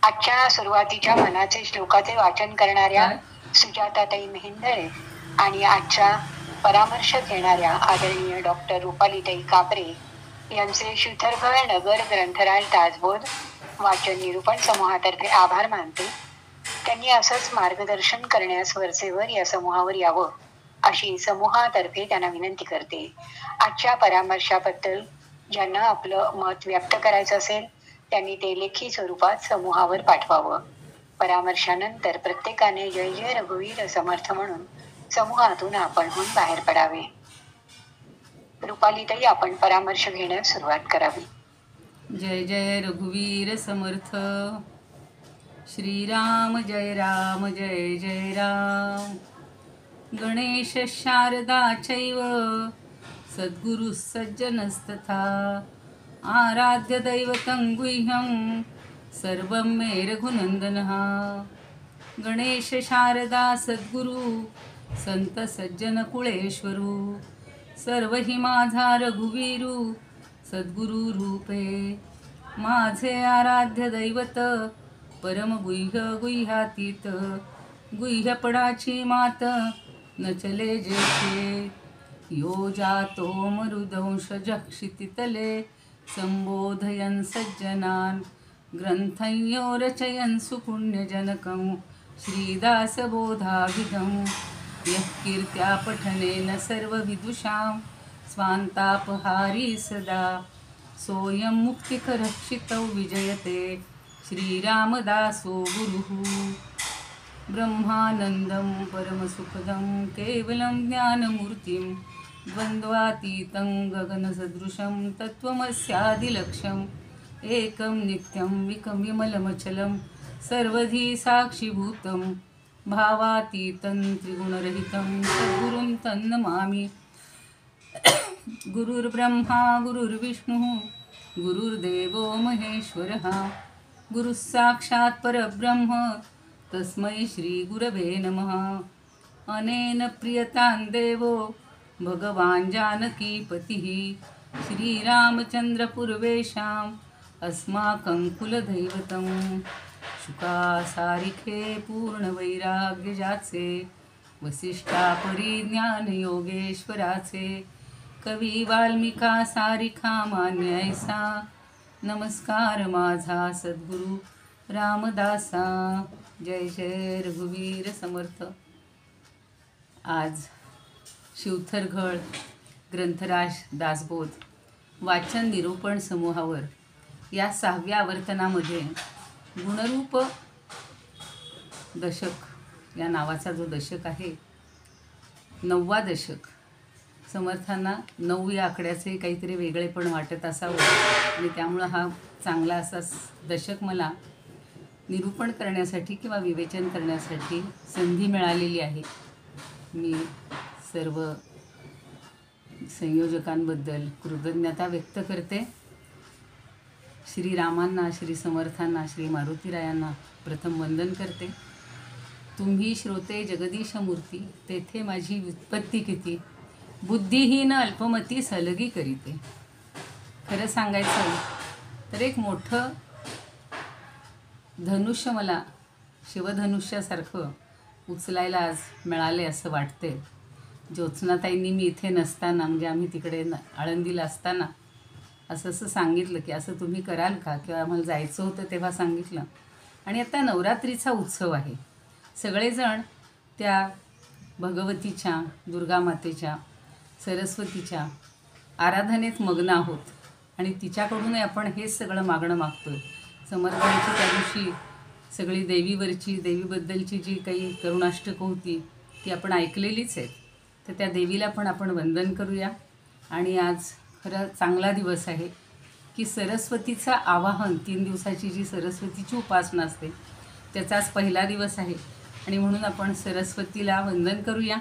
आजच्या सुरुवातीच्या मनाचे श्लोकाचे वाचन करणाऱ्या सुजाताताई मेहेंदळे आणि आजच्या परामर्श घेणाऱ्या आदरणीय डॉक्टर रुपालीताई कापरे यांचे श्रीथरघळ नगर ग्रंथराज दासबोध वाचन निरूपण समूहातर्फे आभार मानते. त्यांनी असंच मार्गदर्शन करण्यास वरचेवर या समूहावर यावं अशी समूहातर्फे त्यांना विनंती करते. आजच्या परामर्शाबद्दल ज्यांना आपलं मत व्यक्त करायचं असेल त्यांनी ते लेखी स्वरूपात समूहावर पाठवावं. परामर्शानंतर प्रत्येकाने जय जय रघुवीर समर्थ म्हणून समूहातून आपणहून बाहेर पडावे. रुपालीताई, आपण परामर्श घेण्यास सुरुवात करावी. जय जय रघुवीर समर्थ. श्रीराम जय राम जय जय राम. गणेश शारदा चैव सद्गुरु सज्जनस्तथा आराध्य दैवतं गुह्यं सर्वं मे रघुनंदनः. गणेश शारदा सद्गुरु संत सज्जन कुळेश्वरू सर्व हि माझा रघुवीरू सद्गुरु रूपे. माझे आराध्य दैवत परम गुह्य गुह्यातीत गुह्यपडाची मात न चले जेथे. यो जातो मरुदंश क्षितितले संबोधयन् सज्जनान् ग्रंथयो रचयन् सुपुण्यजनकं श्रीदासबोधाभिधं. यः कीर्त्या पठनेन सर्वविदुषां स्वान्तापहारी सदा सोऽयं मुक्तिकरक्षितौ विजयते श्रीरामदासो गुरुः. ब्रह्मानन्दं परमसुखदं केवलं ज्ञानमूर्तिं द्वन्द्वातीतं गगनसदृशं तत्त्वमस्यादिलक्ष्यम् एकं नित्यं विकम्यमलमचलं सर्वधी साक्षिभूतं भावातीतं त्रिगुणरहितं सद्गुरुं तन्नमामि. गुरुर्ब्रह्मा गुरुर्विष्णुः गुरुर्देवो महेश्वरः गुरुः साक्षात् परब्रह्म तस्मै श्रीगुरवे नमः. अनेन प्रियतां देवो भगवान् जानकीपतिः श्रीरामचन्द्रपूर्वेषाम् अस्माकं कुलदैवतं. शुकासारिखे पूर्णवैराग्यजाचे वसिष्ठा परिज्ञान योगेश्वराचे कवी वाल्मिका सारिखा मान्यैसा. नमस्कार माझा सद्गुरु रामदासा. जय जय रघुवीर समर्थ. आज शिवथरघळ ग्रंथराज दासबोध वाचन निरूपण समूहावर या 6व्या आवर्तनामध्ये गुणरूप दशक या नावाचा जो दशक आहे, 9वा दशक. समर्थांना 9 या आकड्याचे काहीतरी वेगळेपण वाटत असावं आणि त्यामुळं हा चांगला असा दशक मला निरूपण करण्यासाठी किंवा विवेचन करण्यासाठी संधी मिळालेली आहे. मी सर्व संयोजकांबद्दल कृतज्ञता व्यक्त करते. श्रीरामांना, श्री समर्थांना, श्री मारुतीरायांना प्रथम वंदन करते. तुम्ही श्रोते जगदीश मूर्ती तेथे माझी व्युत्पत्ती किती बुद्धिहीन अल्पमती सलगी करीते. खरं सांगायचं तर एक मोठं धनुष्य मला शिवधनुष्यासारखं उचलायला आज मिळाले असं वाटते. ज्योत्स्नाताईंनी मी इथे नसताना, म्हणजे आम्ही तिकडे आळंदीला असताना असं सांगितलं की असं तुम्ही कराल का, किंवा आम्हाला जायचं होतं तेव्हा सांगितलं. आणि आता नवरात्रीचा उत्सव आहे. सगळेजण त्या भगवतीच्या, दुर्गामातेच्या, सरस्वतीच्या आराधनेत मग्न आहोत आणि तिच्याकडूनही आपण हेच सगळं मागणं मागतोय. समर्थांची त्या दिवशी सगळी देवीवरची, देवीबद्दलची जी काही करुणाष्टकं होती ती आपण ऐकलेलीच आहेत. तर त्या देवीला पण आपण वंदन करूया. आणि आज खरं चांगला दिवस आहे की सरस्वतीचं आवाहन, 3 दिवसाची जी सरस्वतीची उपासना असते त्याचा आज पहिला दिवस आहे आणि म्हणून आपण सरस्वतीला वंदन करूया.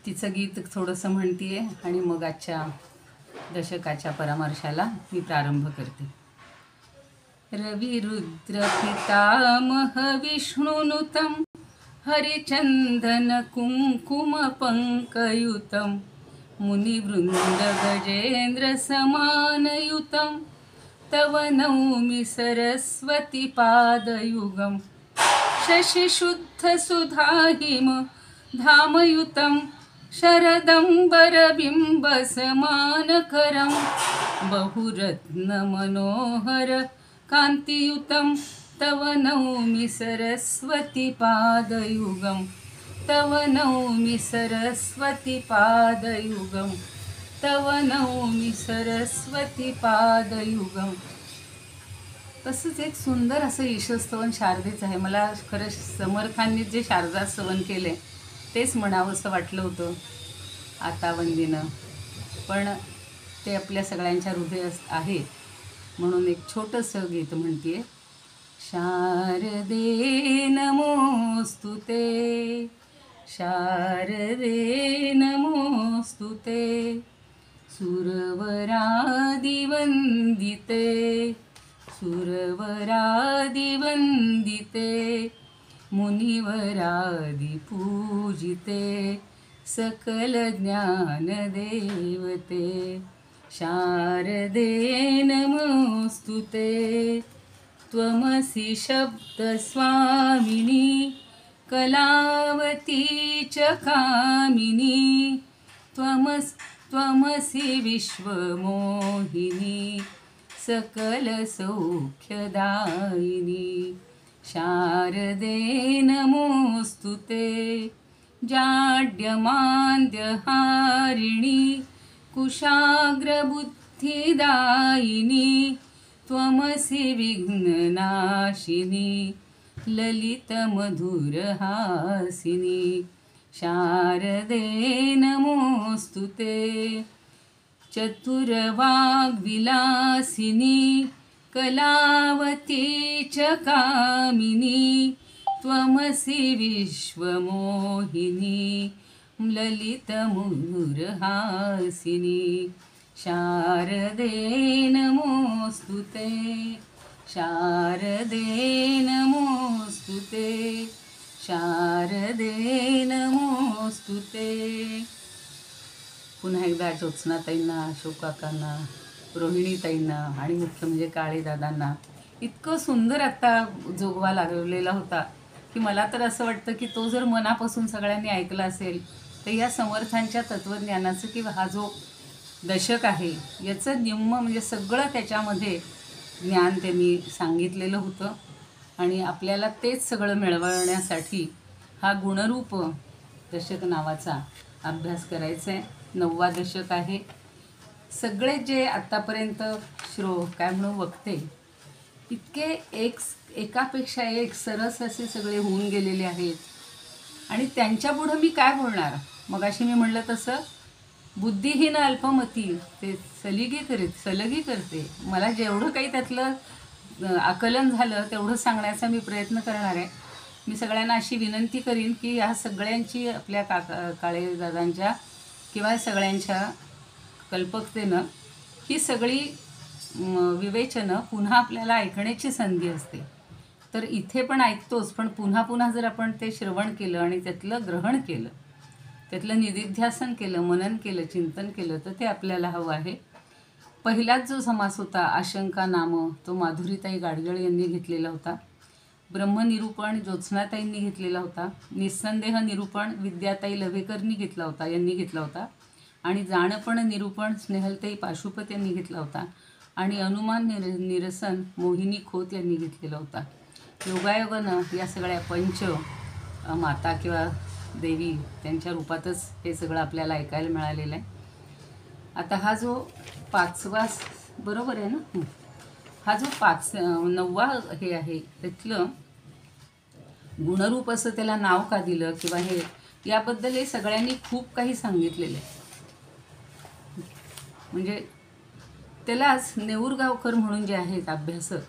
तिचं गीत थोडंसं म्हणते आहे आणि मग आजच्या दशकाच्या परामर्शाला मी प्रारंभ करते. रविरुद्र पितामह विष्णुनुतं हरिचंदन कुंकुम पंकयुतं मुनिवृंद गजेंद्र समानयुतं तव नौमि सरस्वती पादयुगं शशिशुद्धसुधाहिम धामयुतं शरदम्बरबिम्बसमानकरं बहुरत्नमनोहर कान्तियुतं तव नौमि सरस्वती पादयुगं तव नौमि सरस्वती पादयुगं तव नौमि सरस्वती पादयुगं. तसंच एक सुंदर असं ईशस्तवन शारदेचं आहे. मला खरं समर्थांनी जे शारदा स्तवन केले तेच म्हणावंसं वाटलं होतं आता वंदीनं, पण ते आपल्या सगळ्यांच्या हृदयात आहे म्हणून एक छोटंसं गीत म्हणते. शारदे नमोस्तुते, शारदे नमोस्तुते, सुरवरादिवन्दिते, सुरवरादिवन्दिते, मुनिवरादिपूजिते, सकलज्ञानदेवते. शारदे नमोस्तुते, त्वमसि शब्दस्वामिनी, कलावती च कामिनी, त्वमसि विश्वमोहिनी, सकलसौख्यदायिनी. शारदे नमोस्तुते, जाड्यमान्द्यहारिणी, कुशाग्रबुद्धिदायिनी, त्वमसि विघ्ननाशिनी, ललितमधुरहासिनी. शारदे नमोस्तुते, चतुरवाग्विलासिनी, कलावती च कामिनी, त्वमसि विश्वमोहिनी, ललितमधुरहासिनी. शारदे नमोस्तुते, शारदे नमोस्तुते, शारदे नमोस्तुते. पुन्हा एकदा ज्योत्स्नाताईंना, अशोककाकांना, रोहिणीताईंना आणि मुख्य म्हणजे काळेदादांना इतकं सुंदर आत्ता जोगवा लागलेला होता की मला तर असं वाटतं की तो जर मनापासून सगळ्यांनी ऐकला असेल तर या समर्थांच्या तत्त्वज्ञानाचं किंवा हा जो दशक आहे याचं निम्म म्हणजे सगळं त्याच्यामध्ये ज्ञान त्यांनी सांगितलेलं होतं. आणि आपल्याला तेच सगळं मिळवण्यासाठी हा गुणरूप दशक नावाचा अभ्यास करायचा आहे. 9वा दशक आहे. सगळे जे आत्तापर्यंत काय म्हणू वक्ते इतके एकापेक्षा एक सरस असे सगळे होऊन गेलेले आहेत आणि त्यांच्यापुढं मी काय बोलणार. मगाशी मी म्हणलं तसं बुद्धिहीन अल्पमती ते सलगी करते. मला जेवढं काही त्यातलं आकलन झालं तेवढं सांगण्याचा मी प्रयत्न करणार आहे. मी सगळ्यांना अशी विनंती करीन की ह्या सगळ्यांची आपल्या काळेदादांच्या किंवा सगळ्यांच्या कल्पकतेनं ही सगळी विवेचनं पुन्हा आपल्याला ऐकण्याची संधी असते. तर इथे पण ऐकतोच, पण पुन्हा पुन्हा जर आपण ते श्रवण केलं आणि त्यातलं ग्रहण केलं, त्यातलं निदिध्यासन केलं, मनन केलं, चिंतन केलं तर ते आपल्याला हवं आहे. पहिलाच जो समास होता आशंका नाम तो माधुरीताई गाडगळ यांनी घेतलेला होता. ब्रह्मनिरूपण ज्योत्स्नाताईंनी घेतलेला होता. निस्संदेह निरूपण विद्याताई लव्हेकरनी यांनी घेतला होता. आणि जाणपण निरूपण स्नेहलताई पाशुपत यांनी घेतला होता. आणि अनुमान निरसन मोहिनी खोत यांनी घेतलेला होता. योगायोगानं या सगळ्या पंच माता किंवा देवी त्यांच्या रूपातच हे सगळं आपल्याला ऐकायला मिळालेलं आहे. आता हा जो 5वा बरोबर आहे ना, हा जो 9वा हे आहे त्यातलं गुणरूप असं त्याला नाव का दिलं किंवा हे याबद्दल हे सगळ्यांनी खूप काही सांगितलेलं आहे. म्हणजे त्यालाच नेऊरगावकर म्हणून जे आहेत अभ्यासक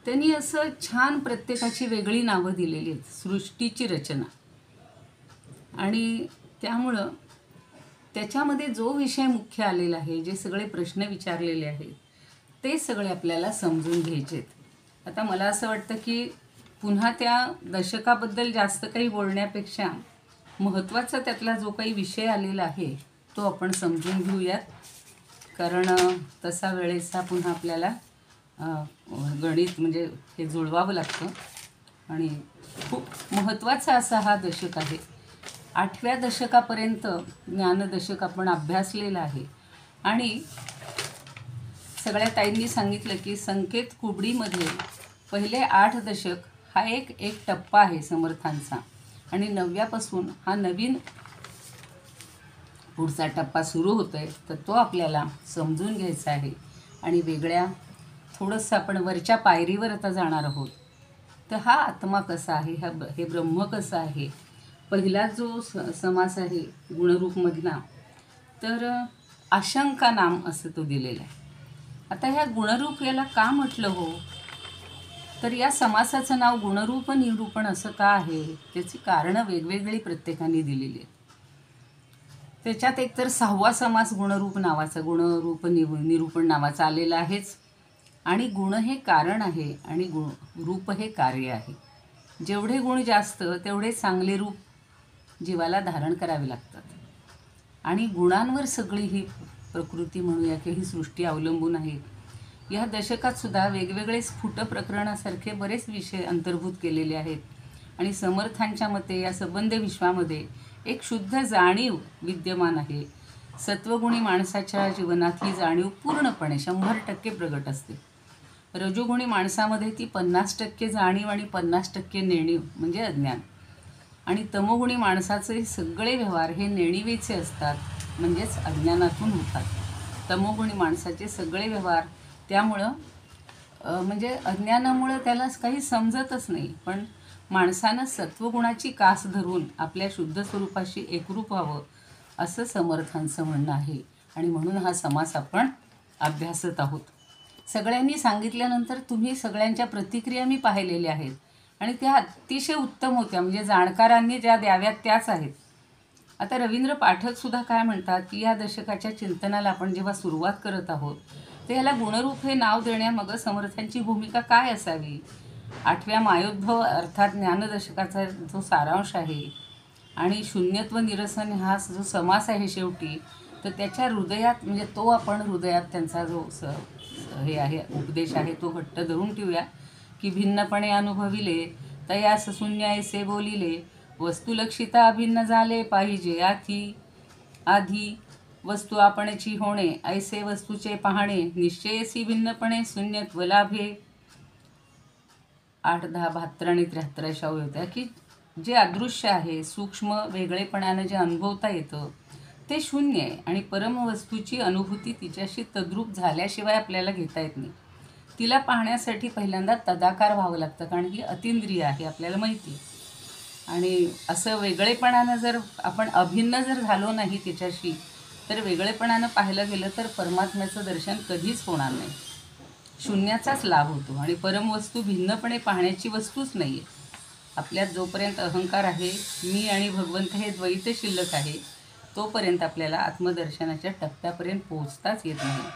त्यांनी असं छान प्रत्येकाची वेगळी नावं दिलेली आहेत. सृष्टीची रचना आणि त्यामुळं त्याच्यामध्ये जो विषय मुख्य आलेला आहे, जे सगळे प्रश्न विचारलेले आहेत ते सगळे आपल्याला समजून घ्यायचे आहेत. आता मला असं वाटतं की पुन्हा त्या दशकाबद्दल जास्त काही बोलण्यापेक्षा महत्त्वाचा त्यातला जो काही विषय आलेला आहे तो आपण समजून घेऊयात, कारण तसा वेळेचा पुन्हा आपल्याला गणित म्हणजे हे जुळवावं लागतं. आणि खूप महत्त्वाचा असा हा दशक आहे. 8व्या दशकापर्यंत ज्ञानदशक आपण अभ्यासलेलं आहे. आणि सगळ्या ताईंनी सांगितलं की संकेत कुबडीमध्ये पहिले 8 दशक हा एक टप्पा आहे समर्थांचा. आणि 9व्यापासून हा नवीन पुढचा टप्पा सुरू होतो आहे. तर तो आपल्याला समजून घ्यायचा आहे. आणि वेगळ्या थोडंसं आपण वरच्या पायरीवर आता जाणार आहोत. तर हा आत्मा कसा आहे, हे ब्रह्म कसं आहे. पहिला जो समास आहे गुणरूपमधला, तर आशंका नाम असं तो दिलेला आहे. आता ह्या गुणरूप याला का म्हटलं हो, तर या समासाचं नाव गुणरूप निरूपण असं का आहे, त्याची कारणं वेगवेगळी प्रत्येकाने दिलेली आहेत. त्याच्यात एकतर 6वा समास गुणरूप नावाचा, गुणरूप निरूपण नावाचा आलेला आहेच. आणि गुण हे कारण आहे आणि रूप हे कार्य आहे. जेवढे गुण जास्त तेवढे चांगले रूप जीवाला धारण करावे लागतात. आणि गुणांवर सगळी ही प्रकृती म्हणूया की ही सृष्टी अवलंबून आहे. या दशकात सुद्धा वेगवेगळे स्फुट प्रकरणासारखे बरेच विषय अंतर्भूत केलेले आहेत. आणि समर्थांच्या मते या संबंध विश्वामध्ये एक शुद्ध जाणीव विद्यमान आहे. सत्वगुणी माणसाच्या जीवनात ही जाणीव पूर्णपणे 100% प्रगट असते. रजोगुणी माणसामध्ये ती 50% जाणीव आणि 50% नेणीव म्हणजे अज्ञान. आणि तमोगुणी माणसाचे सगळे व्यवहार हे नेणिवेचे असतात, म्हणजेच अज्ञानातून होतात. तमोगुणी माणसाचे सगळे व्यवहार त्यामुळं म्हणजे अज्ञानामुळं त्याला काही समजतच नाही. पण माणसानं सत्वगुणाची कास धरून आपल्या शुद्ध स्वरूपाशी एकरूप व्हावं असं समर्थांचं म्हणणं आहे. आणि म्हणून हा समास आपण अभ्यासत आहोत. सगळ्यांनी सांगितल्यानंतर तुम्ही सगळ्यांच्या प्रतिक्रिया मी पाहिलेल्या आहेत आणि त्या अतिशय उत्तम होत्या. म्हणजे जाणकारांनी ज्या द्याव्यात त्याच आहेत. आता रवींद्र पाठकसुद्धा काय म्हणतात की या दशकाच्या चिंतनाला आपण जेव्हा सुरुवात करत आहोत तर याला गुणरूप हे नाव देण्यामागं समर्थांची भूमिका काय असावी. 8व्या मायोद्भव अर्थात ज्ञानदशकाचा जो सारांश आहे आणि शून्यत्व निरसन हा जो समास आहे शेवटी, तर त्याच्या हृदयात म्हणजे तो आपण हृदयात त्यांचा जो हे आहे उपदेश आहे तो घट्ट धरून ठेवूया की भिन्नपणे अनुभविले तयास शून्य ऐसे बोलिले वस्तुलक्षिता अभिन्न झाले पाहिजे आधी वस्तू आपणची होणे ऐसे वस्तूचे पाहणे निश्चयसी भिन्नपणे शून्यत्व लाभे. 8, 10, 72 आणि 73 अशा होत्या की जे अदृश्य आहे सूक्ष्म वेगळेपणानं जे अनुभवता येतं ते शून्य आहे. आणि परमवस्तूची अनुभूती तिच्याशी तद्रूप झाल्याशिवाय आपल्याला घेता येत नाही. तिला पाहण्यासाठी पहिल्यांदा तदाकार व्हावं लागतं, कारण ही अतिंद्रिय आहे आपल्याला माहिती. आणि असं वेगळेपणानं जर आपण अभिन्न जर झालो नाही तिच्याशी, तर वेगळेपणानं पाहिलं गेलं तर परमात्म्याचं दर्शन कधीच होणार नाही. शून्याचाच लाभ होतो. आणि परमवस्तू भिन्नपणे पाहण्याची वस्तूच नाही आहे. आपल्यात जोपर्यंत अहंकार आहे, मी आणि भगवंत हे द्वैत शिल्लक आहे, तोपर्यंत आपल्याला आत्मदर्शनाच्या टप्प्यापर्यंत पोहोचताच येत नाही.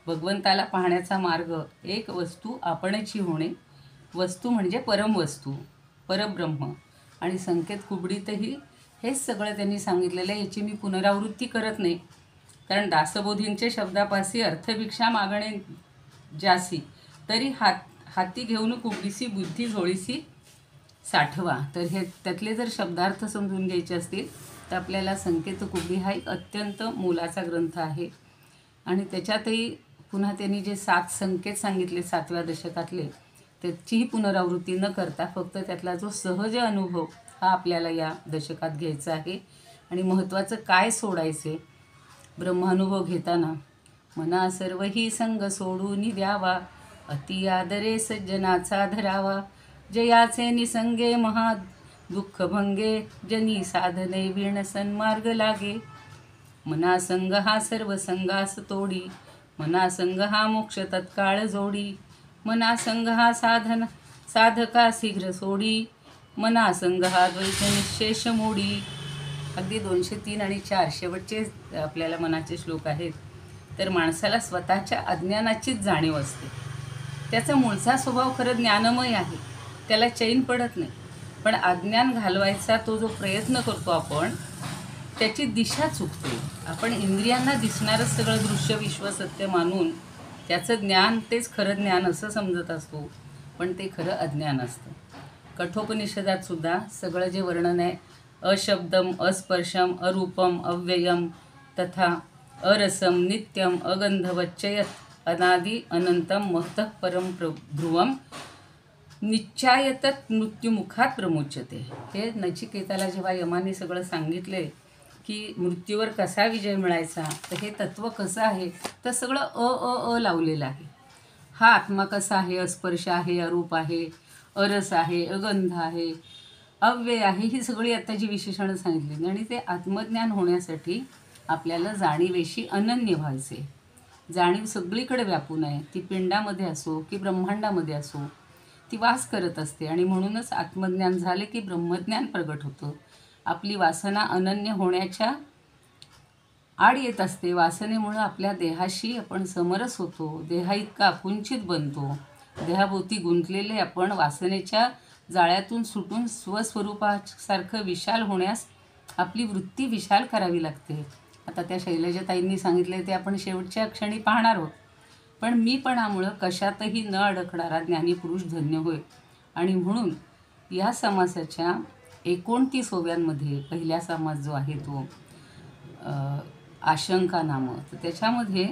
भगवंताला पाहण्याचा मार्ग एक वस्तू आपणची होणे, वस्तू म्हणजे परमवस्तू परब्रह्म. आणि संकेत कुबडीतही हेच सगळं त्यांनी सांगितलेलं आहे. याची मी पुनरावृत्ती करत नाही, कारण दासबोधींचे शब्दापासी अर्थभिक्षा मागणे जासी तरी हाती घेऊन कुबडीसी बुद्धी झोळीसी साठवा. तर हे त्यातले जर शब्दार्थ समजून घ्यायचे असतील तर आपल्याला संकेत कुबडी हा एक अत्यंत मोलाचा ग्रंथ आहे. आणि त्याच्यातही पुन्हा त्यांनी जे 7 संकेत सांगितले 7व्या दशकातले, त्याचीही पुनरावृत्ती न करता फक्त त्यातला जो सहज अनुभव हा आपल्याला या दशकात घ्यायचा आहे. आणि महत्त्वाचं काय सोडायचे, ब्रह्मानुभव घेताना मना सर्वही संग सोडून द्यावा अति आदरे सज्जनाचा धरावा जयाचे निसंगे महा दुःख भंगे जनी साधने विण सन्मार्ग लागे मना संग हा सर्व संगास तोडी मना संग हा मोक्ष तत्काळ जोडी मना संग हा साधका शीघ्र सोडी मना संग हा द्वैत निशेष मोडी. अगदी 203 आणि 4 शेवटचे आपल्याला मनाचे श्लोक आहेत. तर माणसाला स्वतःच्या अज्ञानाचीच जाणीव असते. त्याचा मूळचा स्वभाव खरं ज्ञानमय आहे, त्याला चैन पडत नाही. पण अज्ञान घालवायचा तो जो प्रयत्न करतो आपण, त्याची दिशा चुकते. आपण इंद्रियांना दिसणारं सगळं दृश्य विश्व सत्य मानून त्याचं ज्ञान तेच खरं ज्ञान असं समजत असतो, पण ते खरं अज्ञान असतं. कठोपनिषदात सुद्धा सगळं जे वर्णन आहे, अशब्दम अस्पर्शम अरूपम अव्ययम तथा अरसम नित्यम अगंधवच्चयत अनादि अनंतम महतः परम ध्रुवम निश्चायतत मृत्युमुखात प्रमुच्यते. हे नचिकेताला जेव्हा यमाने सगळं सांगितले की मृत्यूवर कसा विजय मिळायचा, तर हे तत्त्व कसं आहे, तर सगळं अ लावलेलं आहे. हा आत्मा कसा आहे, अस्पर्श आहे, अरूप आहे, अरस आहे, अगंध आहे, अव्यय आहे, ही सगळी आता जी विशेषणं सांगितली. आणि ते आत्मज्ञान होण्यासाठी आपल्याला जाणीवेशी अनन्य व्हायचे. जाणीव सगळीकडे व्यापून आहे, ती पिंडामध्ये असो की ब्रह्मांडामध्ये असो, ती वास करत असते. आणि म्हणूनच आत्मज्ञान झाले की ब्रह्मज्ञान प्रगट होतं. आपली वासना अनन्य होण्याच्या आड येत असते. वासनेमुळं आपल्या देहाशी आपण समरस होतो, देहा इतका आकुंचित बनतो. देहाभोवती गुंतलेले आपण वासनेच्या जाळ्यातून सुटून स्वस्वरूपासारखं विशाल होण्यास आपली वृत्ती विशाल करावी लागते. आता त्या शैलजाताईंनी सांगितले ते आपण शेवटच्या क्षणी पाहणार आहोत. पण मीपणामुळं कशातही न अडकणारा ज्ञानी पुरुष धन्य होय. आणि म्हणून या समासाच्या 29व्यांमध्ये पहिला समास जो आहे तो आशंका नामं, तर त्याच्यामध्ये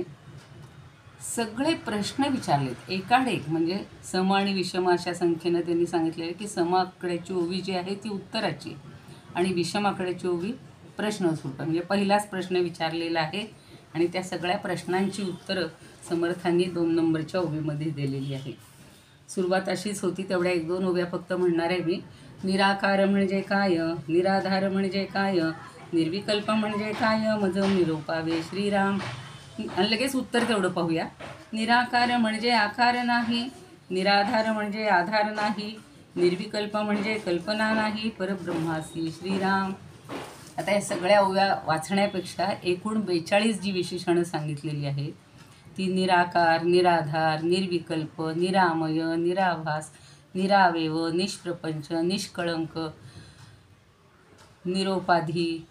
सगळे प्रश्न विचारलेत एकाड एक. म्हणजे सम आणि विषम अशा संख्येनं त्यांनी सांगितलेलं की सम आकड्याची ओवी जी आहे ती उत्तराची आणि विषम आकड्याची ओवी प्रश्न सुटं. म्हणजे पहिलाच प्रश्न विचारलेला आहे आणि त्या सगळ्या प्रश्नांची उत्तरं समर्थांनी 2 नंबरच्या ओवीमध्ये दिलेली आहे. सुरुवात अशीच होती. तेवढ्या 1-2 ओव्या फक्त म्हणणार आहे मी. निराकार म्हणजे काय, निराधार म्हणजे काय, निर्विकल्प म्हणजे काय, मज निरोपावे श्रीराम. आणि लगेच उत्तर तेवढं पाहूया. निराकार म्हणजे आकार नाही, निराधार म्हणजे आधार नाही, निर्विकल्प म्हणजे कल्पना नाही, परब्रह्मासी श्रीराम. आता या सगळ्या ओव्या वाचण्यापेक्षा एकूण 42 जी विशेषणं सांगितलेली आहेत ती निराकार, निराधार, निर्विकल्प, निरामय, निराभास, निरावयव, निष्प्रपंच, निष्कळंक, निरोपाधी,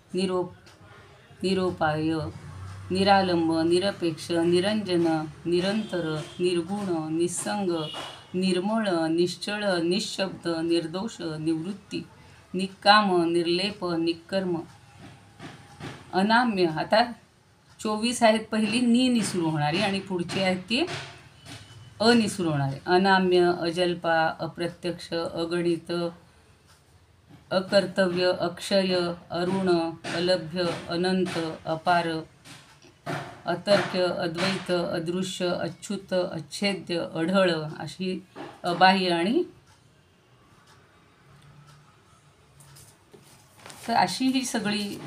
निरोपाय, निरालंब, निरपेक्ष, निरंजन, निरंतर, निर्गुण, निस्संग, निर्मळ, निश्चळ, निशब्द, निर्दोष, निवृत्ती, निकाम, निर्लेप, निकर्म, अनाम्य. आता 24 आहेत पहिली नि सुरू होणारी आणि पुढची आहेत ती नि सुरू होणारी. अनाम्य, अजल्पा, अप्रत्यक्ष, अगणित, अकर्तव्य, अक्षय, अरुण, अलभ्य, अनंत, अपार, अतर्क्य, अद्वैत, अदृश्य, अच्युत, अच्छेद्य, अढळ अशी अबाह्य. आणि तर अशी ही सगळी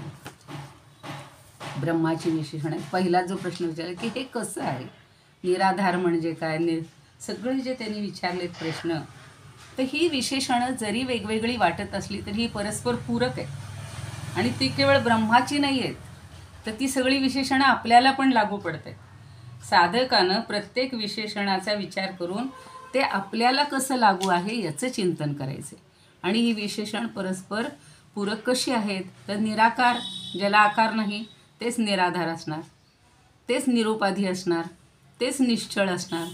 ब्रह्माची विशेषण आहे. पहिला जो प्रश्न विचारला की हे कसं आहे, निराधार म्हणजे काय, सगळे जे त्यांनी विचारलेत प्रश्न, तर ही विशेषणं जरी वेगवेगळी वाटत असली तरी ही परस्पर पूरक आहे. आणि ती केवळ ब्रह्माची नाही आहेत, तर ती सगळी विशेषणं आपल्याला पण लागू पडत आहेत. साधकानं प्रत्येक विशेषणाचा विचार करून ते आपल्याला कसं लागू आहे याचं चिंतन करायचं. आणि ही विशेषण परस्पर पूरक कशी आहेत, तर निराकार ज्याला आकार नाही तेच निराधार असणार, तेच निरुपाधी असणार, तेच निश्चळ असणार,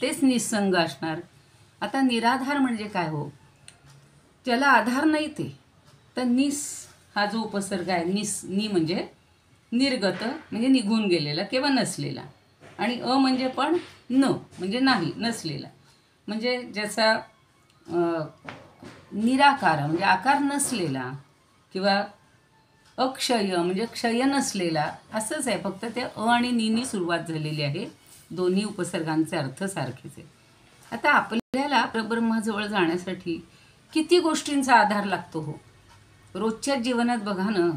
तेच निस्संग असणार. आता निराधार म्हणजे काय हो, त्याला आधार नाही ते, तर निस हा जो उपसर्ग आहे, नि म्हणजे निर्गत म्हणजे निघून गेलेला किंवा नसलेला, आणि म्हणजे पण न म्हणजे नाही, नसलेला. म्हणजे ज्याचा निराकार म्हणजे आकार नसलेला किंवा अक्षय म्हणजे क्षय नसलेला असंच आहे. फक्त ते आणि नी सुरुवात झालेली आहे. दोन्ही उपसर्गांचे अर्थ सारखेच आहे. आता आपल्याला परब्रह्माजवळ जाण्यासाठी किती गोष्टींचा आधार लागतो हो. रोजच्या जीवनात बघा ना,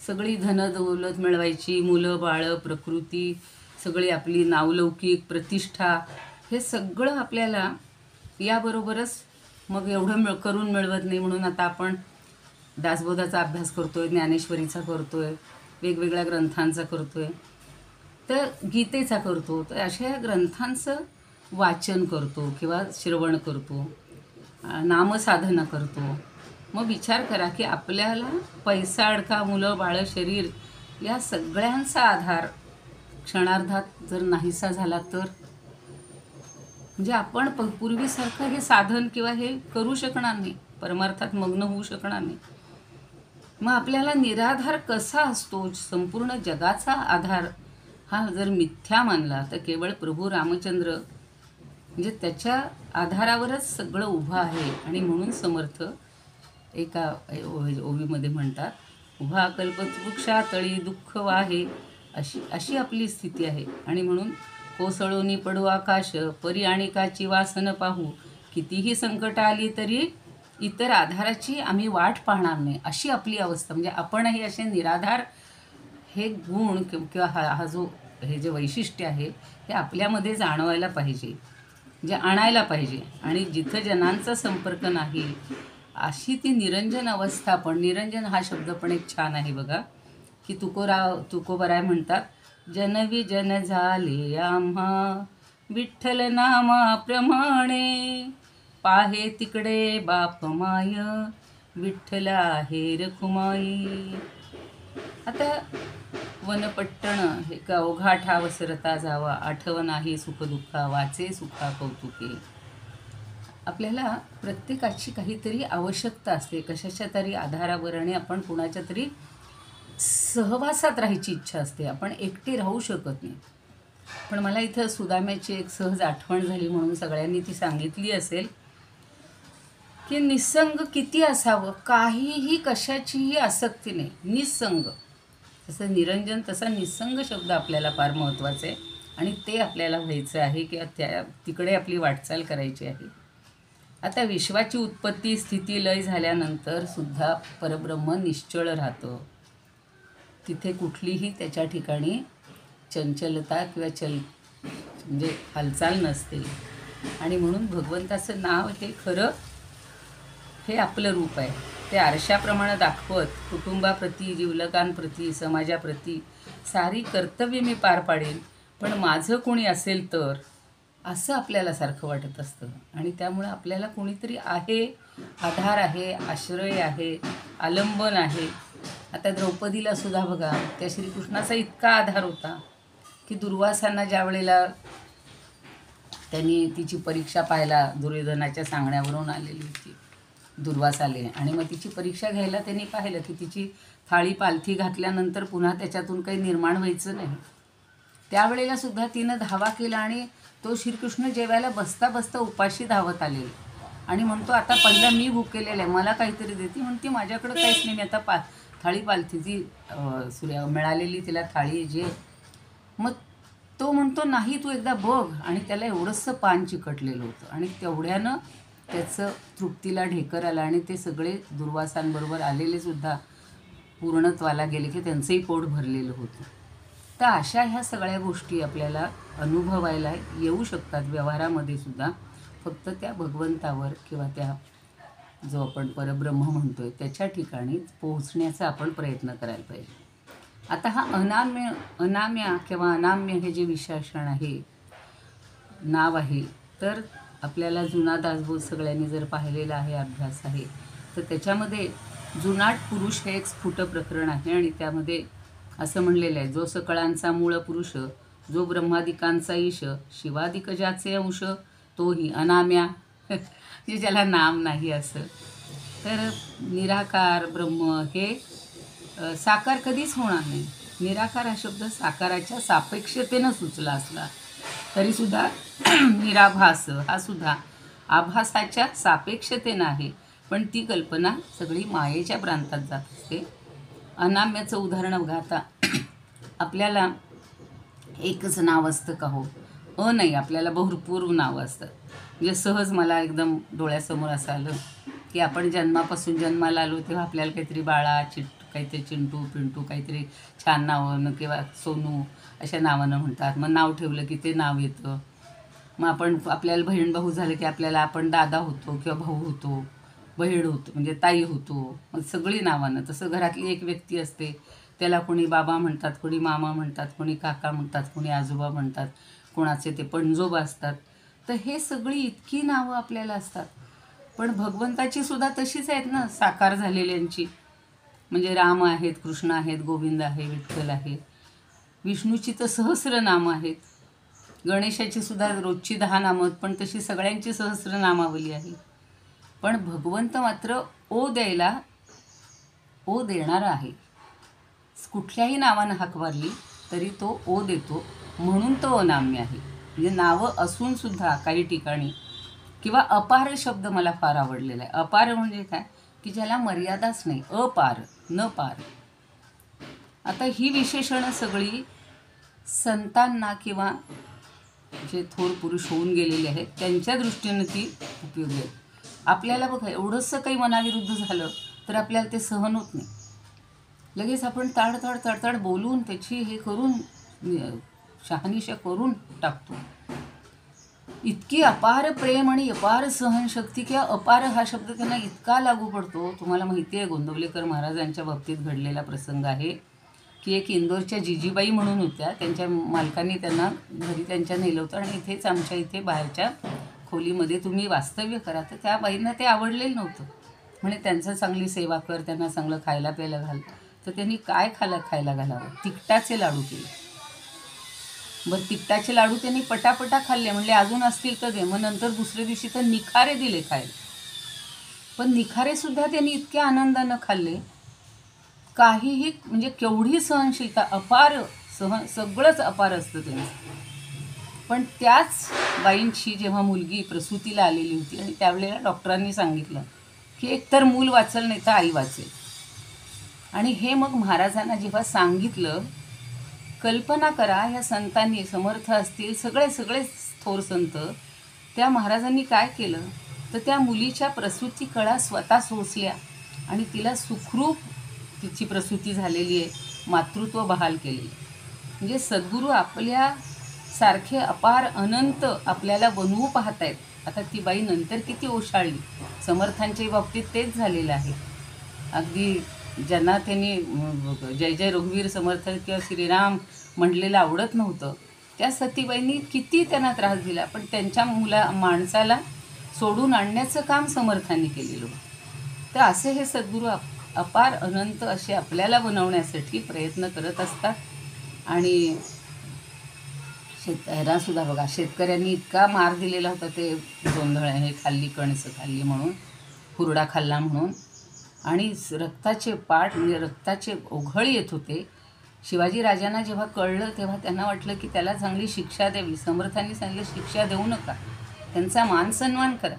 सगळी धनदौलत मिळवायची, मुलं बाळं, प्रकृती, सगळी आपली नावलौकिक प्रतिष्ठा, हे सगळं आपल्याला याबरोबरच मग एवढं करून मिळवत नाही. म्हणून आता आपण दासबोधाचा अभ्यास करतो आहे, ज्ञानेश्वरीचा करतो आहे, वेगवेगळ्या ग्रंथांचा करतो आहे, तर गीतेचा करतो. तर अशा ग्रंथांचं वाचन करतो किंवा श्रवण करतो, नामसाधना करतो. मग विचार करा की आपल्याला पैसा, अडका, मुलं बाळं, शरीर या सगळ्यांचा आधार क्षणार्धात जर नाहीसा झाला तर म्हणजे आपण पूर्वीसारखं हे साधन किंवा हे करू शकणार नाही, परमार्थात मग्न होऊ शकणार नाही. मग आपल्याला निराधार कसा असतो? संपूर्ण जगाचा आधार हा जर मिथ्या मानला तर केवळ प्रभू रामचंद्र म्हणजे त्याच्या आधारावरच सगळं उभं आहे. आणि म्हणून समर्थ एका ओवीमध्ये म्हणतात, उभा कल्पवृक्षातळी दुःख वाहे, अशी अशी आपली स्थिती आहे. आणि म्हणून कोसळोनी पडू आकाश, परी आणिकाची वासन पाहू, कितीही संकट आली तरी इतर आधाराची आम्ही वाट पाहणार नाही, अशी आपली अवस्था. म्हणजे आपणही असे निराधार हे गुण किंवा हा जो हे जे वैशिष्ट्य आहे हे आपल्यामध्ये जाणवायला पाहिजे, जे आणायला पाहिजे. आणि जिथं जनांचा संपर्क नाही अशी ती निरंजन अवस्था. पण निरंजन हा शब्द पण एक छान आहे बघा, की तुकोबराय म्हणतात, जनवी जन झाले आम्हा विठ्ठल नामाप्रमाणे, पाहे तिकडे बाप माय विठ्ठल आहे रखुमाई. आता वनपट्टण हे का ओघाठा वसरता जावा, आठवण आहे सुखदुःखा वाचे सुखा कौतुके. आपल्याला प्रत्येकाची काहीतरी आवश्यकता असते, कशाच्या तरी आधारावर, आणि आपण कुणाच्या तरी सहवासात राहायची इच्छा असते. आपण एकटे राहू शकत नाही. पण मला इथं सुदाम्याची एक सहज आठवण झाली म्हणून सगळ्यांनी ती सांगितली असेल, की निसंग किती असावं, काहीही कशाचीही आसक्ती नाही, निसंग. तसं निरंजन, तसा निसंग शब्द आपल्याला फार महत्त्वाचा आहे. आणि ते आपल्याला व्हायचं आहे किंवा तिकडे आपली वाटचाल करायची आहे. आता विश्वाची उत्पत्ती स्थिती लय झाल्यानंतर सुद्धा परब्रह्म निश्चळ राहतं. तिथे कुठलीही त्याच्या ठिकाणी चंचलता किंवा म्हणजे हालचाल नसते. आणि म्हणून भगवंताचं नाव हे खरं हे आपलं रूप आहे. ते आरशाप्रमाणे दाखवत कुटुंबाप्रती, जीवलकांप्रती, समाजाप्रती सारी कर्तव्य मी पार पाडेन, पण माझं कोणी असेल तर, असं आपल्याला सारखं वाटत असतं. आणि त्यामुळं आपल्याला कोणीतरी आहे, आधार आहे, आश्रय आहे, आलंबन आहे. आता द्रौपदीला सुद्धा बघा, त्या श्रीकृष्णाचा इतका आधार होता की दुर्वासांना ज्या वेळेला त्यांनी तिची परीक्षा पाहायला, दुर्योधनाच्या सांगण्यावरून आलेली होती, दुर्वास आले आणि मग तिची परीक्षा घ्यायला त्यांनी पाहिलं की तिची थाळी पालथी घातल्यानंतर पुन्हा त्याच्यातून काही निर्माण व्हायचं नाही. त्यावेळेला सुद्धा तिनं धावा केला आणि तो श्रीकृष्ण जेवायला बसता बसता उपाशी धावत आलेला आणि म्हणतो, आता पहिला मी भुकेलेला आहे, मला काहीतरी देते. म्हणते माझ्याकडं काहीच नाही, मी आता थाळी पालथीची मिळालेली तिला थाळी जे. मग तो म्हणतो, नाही तू एकदा बघ. आणि त्याला एवढंसं पान चिकटलेलं होतं आणि तेवढ्यानं त्याचं तृप्तीला ढेकर आला आणि ते सगळे दुर्वासांबरोबर आलेले सुद्धा पूर्णत्वाला गेले की त्यांचंही पोट भरलेलं होतं. तर अशा ह्या सगळ्या गोष्टी आपल्याला अनुभवायला येऊ शकतात व्यवहारामध्ये सुद्धा, फक्त त्या भगवंतावर किंवा त्या जो आपण परब्रह्म म्हणतोय त्याच्या ठिकाणी पोहोचण्याचा आपण प्रयत्न करायला पाहिजे. आता हा अनाम्या किंवा अनाम्य हे जे विशेषण आहे, नाव आहे, तर आपल्याला जुना दासबोध सगळ्यांनी जर पाहिलेला आहे, अभ्यास आहे, तर त्याच्यामध्ये जुनाट पुरुष हे एक स्फुट प्रकरण आहे. आणि त्यामध्ये असं म्हणलेलं आहे, जो सकळांचा मूळ पुरुष, जो ब्रह्मादिकांचा ईश, शिवादिक ज्याचे अंश, तोही अनाम्या, जे ज्याला नाम नाही असं. तर निराकार ब्रह्म हे साकार कधीच होणार नाही. निराकार हा शब्द साकाराच्या सापेक्षतेनं सुचला असला तरीसुद्धा निराभास हा सुद्धा आभासाच्या सापेक्षतेनं आहे, पण ती कल्पना सगळी मायेच्या प्रांतात जात असते. अनाम्याचं उदाहरण बघा. आता आपल्याला एकच नाव असतं का हो? नाही, आपल्याला भरपूर नावं असतात. म्हणजे सहज मला एकदम डोळ्यासमोर असं आलं की आपण जन्मापासून जन्माला आलो तेव्हा आपल्याला काहीतरी बाळा, काहीतरी चिंटू, पिंटू, काहीतरी छान नावानं किंवा सोनू अशा नावानं म्हणतात. मग नाव ठेवलं की ते नाव येतं. मग आपल्याला बहीण भाऊ झालं की आपल्याला आपण दादा होतो किंवा भाऊ होतो, बहीण होतो म्हणजे ताई होतो. मग सगळी नावानं. तसं घरातली एक व्यक्ती असते, त्याला कोणी बाबा म्हणतात, कोणी मामा म्हणतात, कोणी काका म्हणतात, कोणी आजोबा म्हणतात, कोणाचे ते पणजोबा असतात. तर हे सगळी इतकी नावं आपल्याला असतात. पण भगवंताची सुद्धा तशीच आहेत ना, साकार झालेल्यांची. म्हणजे राम आहेत, कृष्ण आहेत, गोविंद आहे, विठ्ठल आहे. विष्णूची तर सहस्र नामं आहेत. गणेशाची सुद्धा रोजची 10 नामं आहेत, पण तशी सगळ्यांची सहस्रनामावली आहे. पण भगवंत मात्र ओ देणारा आहे. कुठल्याही नावानं हाक मारली तरी तो ओ देतो, म्हणून तो अनाम्य आहे. म्हणजे नावं असून सुद्धा काही ठिकाणी किंवा अपार शब्द मला फार आवडलेला आहे. अपार म्हणजे काय की ज्याला मर्यादाच नाही, अपार न पार. आता ही विशेषणं सगळी संतांना किंवा जे थोर पुरुष होऊन गेलेले आहेत त्यांच्या दृष्टीनं ती उपयोगी आहेत. आपल्याला बघा एवढंसं काही मनाविरुद्ध झालं तर आपल्याला ते सहन होत नाही. लगेच आपण ताडताड बोलून त्याची हे करून शहानिशा करून टाकतो. इतकी अपार प्रेम आणि अपार सहनशक्ती किंवा अपार हा शब्द त्यांना इतका लागू पडतो. तुम्हाला माहिती आहे गोंदवलेकर महाराजांच्या बाबतीत घडलेला प्रसंग आहे की एक इंदोरच्या जिजीबाई म्हणून होत्या. त्यांच्या मालकांनी त्यांना घरी त्यांच्या नेलं होतं आणि इथेच आमच्या इथे बाहेरच्या खोलीमध्ये तुम्ही वास्तव्य करा. तर त्या बाईंना ते आवडलेलं नव्हतं. म्हणे त्यांचं चांगली सेवा कर, त्यांना चांगलं खायला प्यायला घाल. तर त्यांनी काय खायला घालावं, तिखटाचे लाडू केले. बरं तिखटाचे लाडू त्यांनी पटापटा खाल्ले. म्हणले अजून असतील तर दे. मग नंतर दुसऱ्या दिवशी तर निखारे दिले खायला. पण निखारेसुद्धा त्यांनी इतक्या आनंदानं खाल्ले. काहीही म्हणजे केवढी सहनशीलता, अपार सगळंच अपार असतं त्यांचं. पण त्याच बाईंची जेव्हा मुलगी प्रसूतीला आलेली होती आणि त्यावेळेला डॉक्टरांनी सांगितलं की एकतर मूल वाचेल नाही तर आई वाचेल. आणि हे मग महाराजांना जेव्हा सांगितलं, कल्पना करा या संतांनी, समर्थ असतील सगळे थोर संत, त्या महाराजांनी काय केलं तर त्या मुलीच्या प्रसूती कळा स्वतः सोसल्या आणि तिला सुखरूप तिची प्रसूती झालेली आहे, मातृत्व बहाल केले. म्हणजे सद्गुरू आपल्या सारखे अपार अनंत आपल्याला बनवू पाहत आहेत. आता ती बाई नंतर किती ओशाळली. समर्थांच्या बाबतीत तेच झालेलं आहे. अगदी ज्यांना त्यांनी जय जय रघुवीर समर्थ किंवा श्रीराम म्हटलेलं आवडत नव्हतं, त्या सतीबाईंनी किती त्यांना त्रास दिला, पण त्यांच्या माणसाला सोडून आणण्याचं काम समर्थांनी केलेलं. तर असे हे सद्गुरू अपार अनंत असे आपल्याला बनवण्यासाठी प्रयत्न करत असतात. आणि शेतकऱ्यांनासुद्धा बघा, शेतकऱ्यांनी इतका मार दिलेला होता ते गोंधळ हे खाल्ली, कणसं खाल्ली म्हणून, हुरडा खाल्ला म्हणून, आणि रक्ताचे पाट म्हणजे रक्ताचे ओघळ येत होते. शिवाजी राजांना जेव्हा कळलं तेव्हा त्यांना वाटलं की त्याला चांगली शिक्षा द्यावी. समर्थांनी सांगितलं शिक्षा देऊ नका, त्यांचा मान सन्मान करा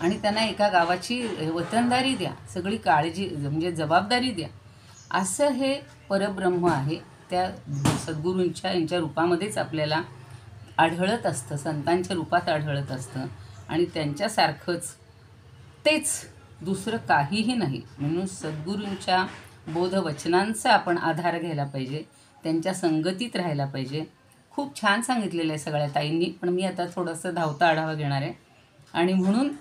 आणि त्यांना एका गावाची वतनदारी द्या, सगळी काळजी म्हणजे जबाबदारी द्या. असं हे परब्रह्म आहे. त्या सद्गुरूंच्या यांच्या रूपामध्येच आपल्याला आढळत असतं, संतांच्या रूपात आढळत असतं. आणि त्यांच्यासारखंच तेच दुसरं काहीही नाही. म्हणून सद्गुरूंच्या बोधवचनांचा आपण आधार घ्यायला पाहिजे, त्यांच्या संगतीत राहायला पाहिजे. खूप छान सांगितलेलं आहे सगळ्या ताईंनी, पण मी आता थोडंसं धावता आढावा घेणार आहे. आणि म्हणून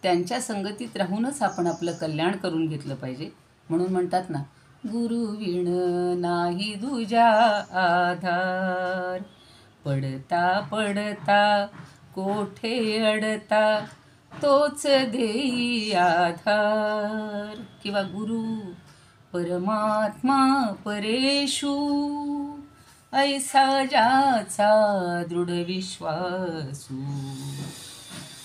त्यांच्या संगतीत राहूनच आपण आपलं कल्याण करून घेतलं पाहिजे. म्हणून म्हणतात ना, गुरु विण नाही दुजा आधार, पडता पडता कोठे अडता तोच देई आधार. किंवा गुरु परमात्मा परेशू, ऐसा ज्याचा दृढ विश्वासू.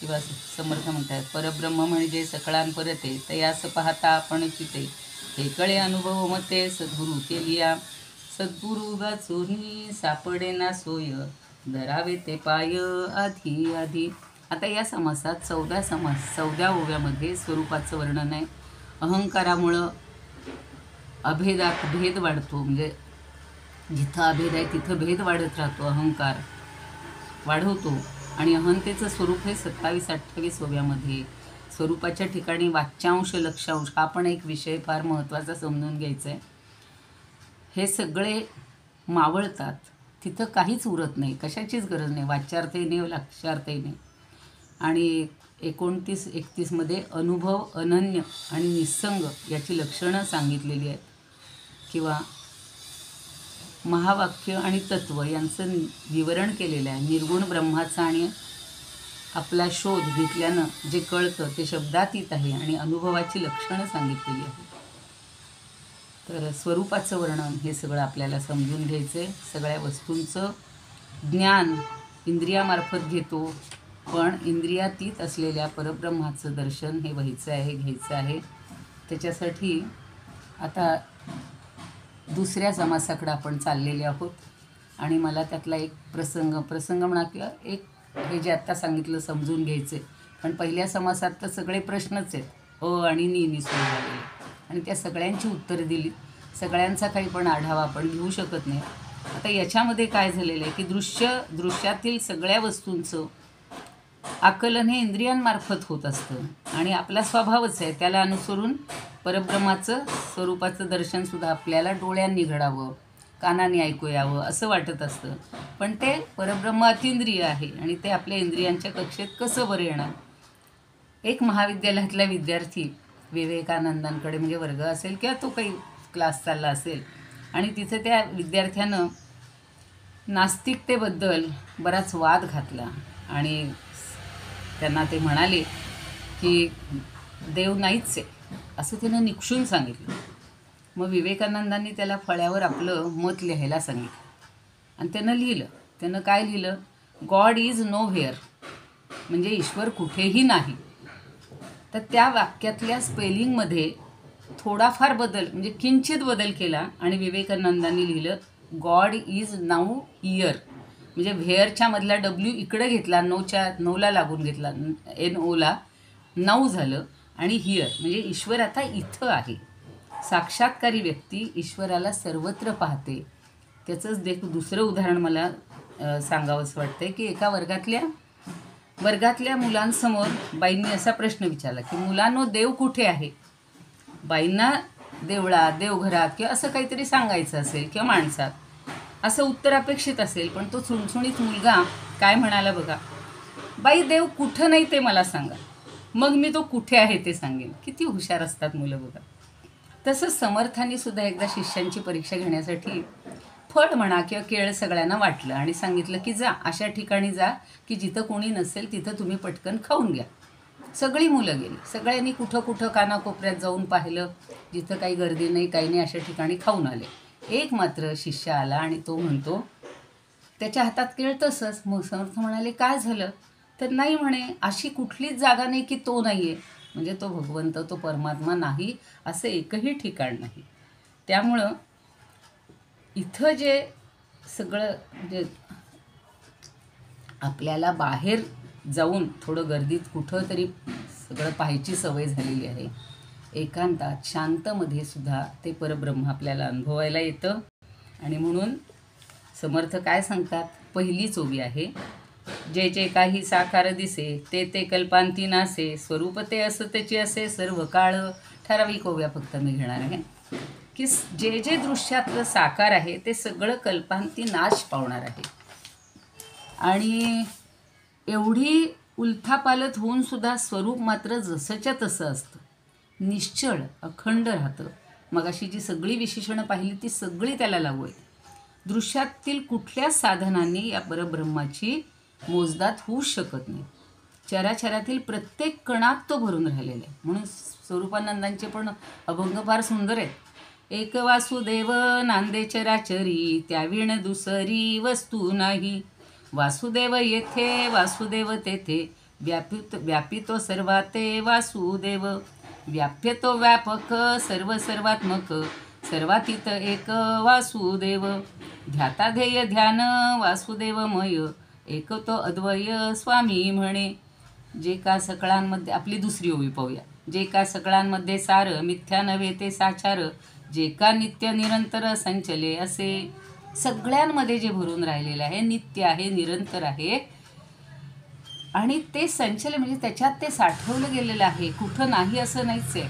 किंवा समर्थ म्हणतात, परब्रह्म म्हणजे सकळांपरते, तयास पाहता आपण चिते, हे कळे अनुभव मते सद्गुरू केलिया. सद्गुरू वाचूनी सापडे ना सोय, धरावे ते पाय आधी आधी. आता या समासात 14 ओव्यामध्ये स्वरूपाचं वर्णन आहे. अहंकारामुळं अभेदात भेद वाढतो. म्हणजे जिथं अभेद आहे तिथं भेद वाढत राहतो, अहंकार वाढवतो. आणि अहंतेचं स्वरूप हे 27-28 ओव्यामध्ये. स्वरूपाच्या ठिकाणी वाच्यांश लक्षांश हा पण एक विषय फार महत्त्वाचा समजून घ्यायचा आहे. हे सगळे मावळतात, तिथं काहीच उरत नाही, कशाचीच गरज नाही, वाच्यार्थही नाही, लक्षार्थही नाही. आणि 29-31मध्ये अनुभव, अनन्य आणि निस्संग याची लक्षणं सांगितलेली आहेत. किंवा महावाक्य आणि तत्व यांचं विवरण केलेलं आहे. निर्गुण ब्रह्माचा आणि आपला शोध घेतल्यानं जे कळतं ते शब्दातीत आहे आणि अनुभवाची लक्षणं सांगितलेली आहेत. तर स्वरूपाचं वर्णन हे सगळं आपल्याला समजून घ्यायचं आहे. सगळ्या वस्तूंचं ज्ञान इंद्रियामार्फत घेतो, पण इंद्रियातीत असलेल्या परब्रह्माचं दर्शन हे व्हायचं आहे, घ्यायचं आहे. त्याच्यासाठी आता दुसऱ्या समासाकडे आपण चाललेले आहोत. आणि मला त्यातला एक प्रसंग म्हणा किंवा एक हे जे आत्ता सांगितलं समजून घ्यायचे. पण पहिल्या समासात तर सगळे प्रश्नच आहेत, आणि नी सुरू झालेले, आणि त्या सगळ्यांची उत्तरं दिली. सगळ्यांचा काही पण आढावा आपण घेऊ शकत नाही. आता याच्यामध्ये काय झालेलं आहे की दृश्यातील सगळ्या वस्तूंचं आकलन हे इंद्रियांमार्फत होत असतं, आणि आपला स्वभावच आहे त्याला अनुसरून परब्रह्माचं स्वरूपाचं दर्शनसुद्धा आपल्याला डोळ्यांनी घडावं, कानाने ऐकू यावं असं वाटत असतं. पण ते परब्रह्म अतिंद्रिय आहे, आणि ते आपल्या इंद्रियांच्या कक्षेत कसं बरं येणार. एक महाविद्यालयातला विद्यार्थी विवेकानंदांकडे, म्हणजे वर्ग असेल किंवा तो काही क्लास चालला असेल, आणि तिथे त्या विद्यार्थ्यानं नास्तिकतेबद्दल बराच वाद घातला, आणि त्यांना ते म्हणाले की देव नाहीच आहे असं त्यानं निक्षून सांगितलं. मग विवेकानंदांनी त्याला फळ्यावर आपलं मत लिहायला सांगितलं, आणि त्यानं लिहिलं. त्यानं काय लिहिलं? गॉड इज नो व्हेअर, म्हणजे ईश्वर कुठेही नाही. तर त्या वाक्यातल्या स्पेलिंगमध्ये थोडाफार बदल, म्हणजे किंचित बदल केला, आणि विवेकानंदांनी लिहिलं गॉड इज नाऊ इयर, म्हणजे व्हेअरच्या मधला डब्ल्यू इकडे घेतला, नोला लागून घेतला, NOला नाऊ झालं, आणि हियर म्हणजे ईश्वर आता इथं आहे. साक्षात्कारी व्यक्ती ईश्वराला सर्वत्र पाहते. त्याचंच दुसरं उदाहरण मला सांगावंसं वाटतं की एका वर्गातल्या मुलांसमोर बाईंनी असा प्रश्न विचारला की मुलांनो देव कुठे आहे. बाईंना देवळात, देवघरात किंवा असं काहीतरी सांगायचं असेल किंवा माणसात असं उत्तर अपेक्षित असेल, पण तो चुणचुणीत मुलगा काय म्हणाला बघा, बाई देव कुठं नाही ते मला सांगा, मग मी तो कुठे आहे ते सांगेन. किती हुशार असतात मुलं बघा. तसंच समर्थांनी सुद्धा एकदा शिष्यांची परीक्षा घेण्यासाठी फळ म्हणा किंवा केळ सगळ्यांना वाटलं आणि सांगितलं की जा अशा ठिकाणी जा की जिथं कोणी नसेल तिथं तुम्ही पटकन खाऊन घ्या. सगळी मुलं गेली. सगळ्यांनी कुठं कानाकोपऱ्यात जाऊन पाहिलं, जिथं काही गर्दी नाही काही नाही अशा ठिकाणी खाऊन आले. एक मात्र शिष्य आला आणि तो म्हणतो, त्याच्या हातात केळ तसंच. मग समर्थ म्हणाले काय झालं? तर नाही म्हणे, अशी कुठलीच जागा नाही की तो नाही आहे, म्हणजे तो भगवंत, तो परमात्मा नाही असं एकही ठिकाण नाही. त्यामुळं इथं जे सगळं म्हणजे आपल्याला बाहेर जाऊन थोडं गर्दीत कुठं तरी सगळं पाहायची सवय झालेली आहे. एकांतात शांतमध्ये सुद्धा ते परब्रह्म आपल्याला अनुभवायला येतं. आणि म्हणून समर्थ काय सांगतात, पहिली ओवी आहे, जे जे काही साकार दिसे ते ते कल्पांती नासे, स्वरूप ते असं त्याची असे सर्व काळ. ठराविक ओव्या फक्त मी घेणार आहे की जे जे दृश्यातलं साकार आहे ते सगळं कल्पांती नाश पावणार आहे. आणि एवढी उलथापालथ होऊन सुद्धा स्वरूप मात्र जसंच्या तसं असतं, निश्चळ अखंड राहतं. मगाशी जी सगळी विशेषणं पाहिली ती सगळी त्याला लागू आहे. दृश्यातील कुठल्याच साधनांनी या परब्रह्माची मोजदाद होऊच शकत नाही. चराचरातील प्रत्येक कणात तो भरून राहिलेला आहे. म्हणून स्वरूपानंदांचे पण अभंग फार सुंदर आहेत. एक वासुदेव नांदे चराचरी, त्याविण दुसरी वस्तू नाही. वासुदेव येथे वासुदेव तेथे, व्यापितो सर्वाते वासुदेव. व्याप्य तो व्यापक सर्व सर्वात्मक, सर्वातीत एक वासुदेव. ध्याता ध्येय ध्यान वासुदेवमय, एक तो अद्वय स्वामी म्हणे. जे का सकळांमध्ये, आपली दुसरी ओवी पाहूया. जे का सकळांमध्ये सार, मिथ्या नव्हे ते साचार. जे का नित्य निरंतर संचले असे. सगळ्यांमध्ये जे भरून राहिलेलं आहे, नित्य आहे, निरंतर आहे, आणि ते संचले म्हणजे त्याच्यात ते साठवलं गेलेलं आहे, कुठं नाही असं नाहीच आहे.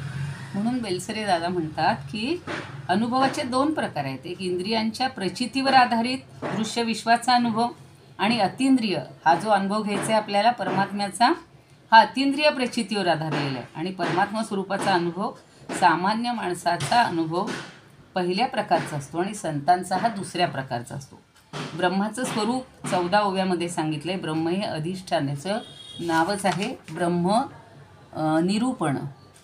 म्हणून बेलसरे दादा म्हणतात की अनुभवाचे दोन प्रकार आहेत. एक इंद्रियांच्या प्रचितीवर आधारित दृश्य विश्वाचा अनुभव, आणि अतिंद्रिय हा जो अनुभव घ्यायचा आहे आपल्याला परमात्म्याचा, हा अतिंद्रिय प्रचितीवर आधारलेला आहे. आणि परमात्मा स्वरूपाचा अनुभव सामान्य माणसाचा अनुभव पहिल्या प्रकारचा असतो आणि संतांचा हा दुसऱ्या प्रकारचा असतो. ब्रह्माचं स्वरूप 14 ओव्यामध्ये सांगितलं आहे. ब्रह्म हे अधिष्ठानाचं नावच आहे, ब्रह्म निरूपण.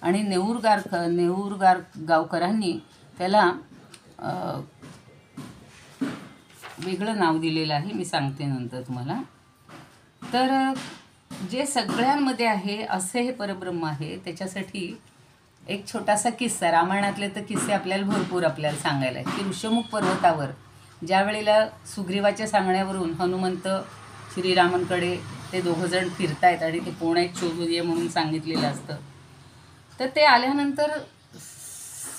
आणि नेऊरगार गावकरांनी त्याला वेगळं नाव दिलेलं आहे, मी सांगते नंतर तुम्हाला. तर जे सगळ्यांमध्ये आहे असे हे परब्रह्म आहे. त्याच्यासाठी एक छोटासा किस्सा, रामायणातले तर किस्से आपल्याला भरपूर आपल्याला सांगायला आहे की ऋषमुख पर्वतावर ज्या वेळेला सुग्रीवाच्या सांगण्यावरून हनुमंत श्रीरामांकडे ते दोघंजण फिरतायत आणि ते कोण आहेत शोधू दे म्हणून सांगितलेलं असतं. तर ते आल्यानंतर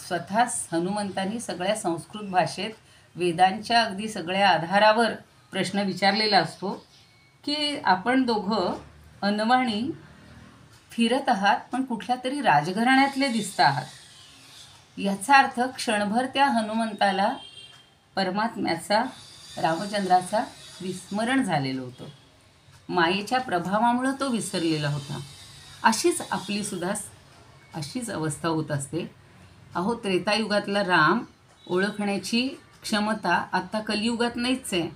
स्वतः हनुमंतांनी सगळ्या संस्कृत भाषेत वेदांच्या अगदी सगळ्या आधारावर प्रश्न विचारलेला असतो की आपण दोघं अनवाणी फिरत आहात पण कुठल्या तरी राजघराण्यातले दिसत आहात. याचा अर्थ क्षणभर त्या हनुमंताला परमात्म्याचा, रामचंद्राचा विस्मरण झालेलं होतं. मायेच्या प्रभावामुळं तो विसरलेला होता. अशीच आपलीसुद्धा अशीच अवस्था होत असते. अहो, त्रेतायुगातला राम ओळखण्याची क्षमता आत्ता कलियुगात नाहीच आहे.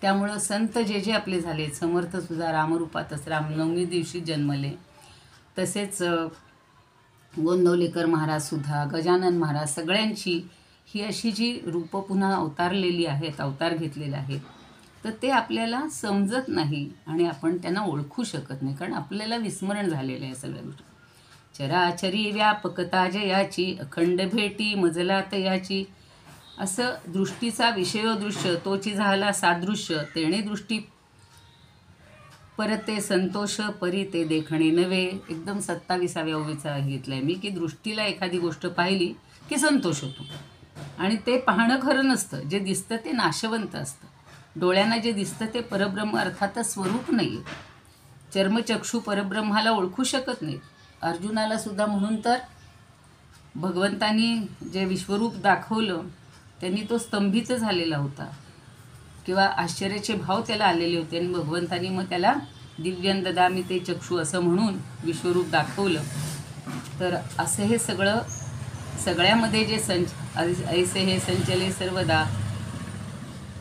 त्यामुळं संत जे आपले झाले, समर्थसुद्धा रामरूपातच रामनवमी दिवशी जन्मले. तसेच गोंदवलेकर महाराजसुद्धा, गजानन महाराज, सगळ्यांची ही अशी जी रूपं पुन्हा अवतारलेली आहेत, अवतार घेतलेले आहेत, तर ते आपल्याला समजत नाही आणि आपण त्यांना ओळखू शकत नाही, कारण आपल्याला विस्मरण झालेलं आहे सगळ्या गोष्टी. चराचरी व्यापकता जयाची, अखंड भेटी मजला तयाची, असं दृष्टीचा विषयोदृश्य तोची झाला सादृश्य, तेणे दृष्टी परते संतोष परी ते देखणे नव्हे. एकदम 27व्या ओवीचा घेतला आहे मी की दृष्टीला एखादी गोष्ट पाहिली की संतोष होतो आणि ते पाहणं खरं नसतं. जे दिसतं ते नाशवंत असतं. डोळ्यांना जे दिसतं ते परब्रह्म अर्थातच स्वरूप नाही आहे. चर्मचक्षू परब्रह्माला ओळखू शकत नाहीत. अर्जुनाला सुद्धा म्हणून तर भगवंतांनी जे विश्वरूप दाखवलं त्यांनी तो स्तंभित झालेला होता किंवा आश्चर्याचे भाव त्याला आलेले होते आणि भगवंतांनी मग त्याला दिव्यं ददामि ते चक्षु असं म्हणून विश्वरूप दाखवलं. तर असं हे सगळं सगळ्यामध्ये जे ऐसे हे संचले सर्वदा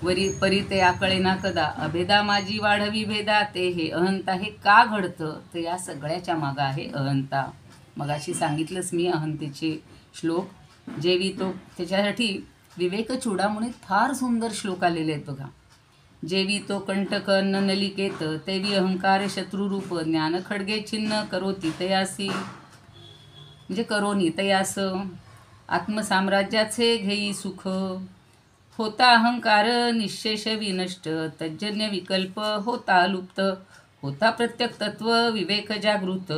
वरी परी ते आकळे ना कदा, अभेदा माझी वाढवी भेदा, ते हे अहंता हे का घडतं. तर या सगळ्याच्या मागं आहे अहंता. मगाशी सांगितलंच मी अहंतेचे श्लोक. जेवी तो त्याच्यासाठी विवेक चूडामणीत फार सुंदर श्लोक आलेले आहेत बघा. जेवी तो कंटक न नलिकेत, तेवी अहंकार शत्रुरूप, ज्ञान खडगे छिन्न करोती तयासी, म्हणजे करोनी तयास, आत्मसाम्राज्याचे घेई सुख, होता अहंकार निशेष विनष्ट, तज्जन्य विकल्प होता लुप्त, होता प्रत्यक तत्व विवेक जागृत,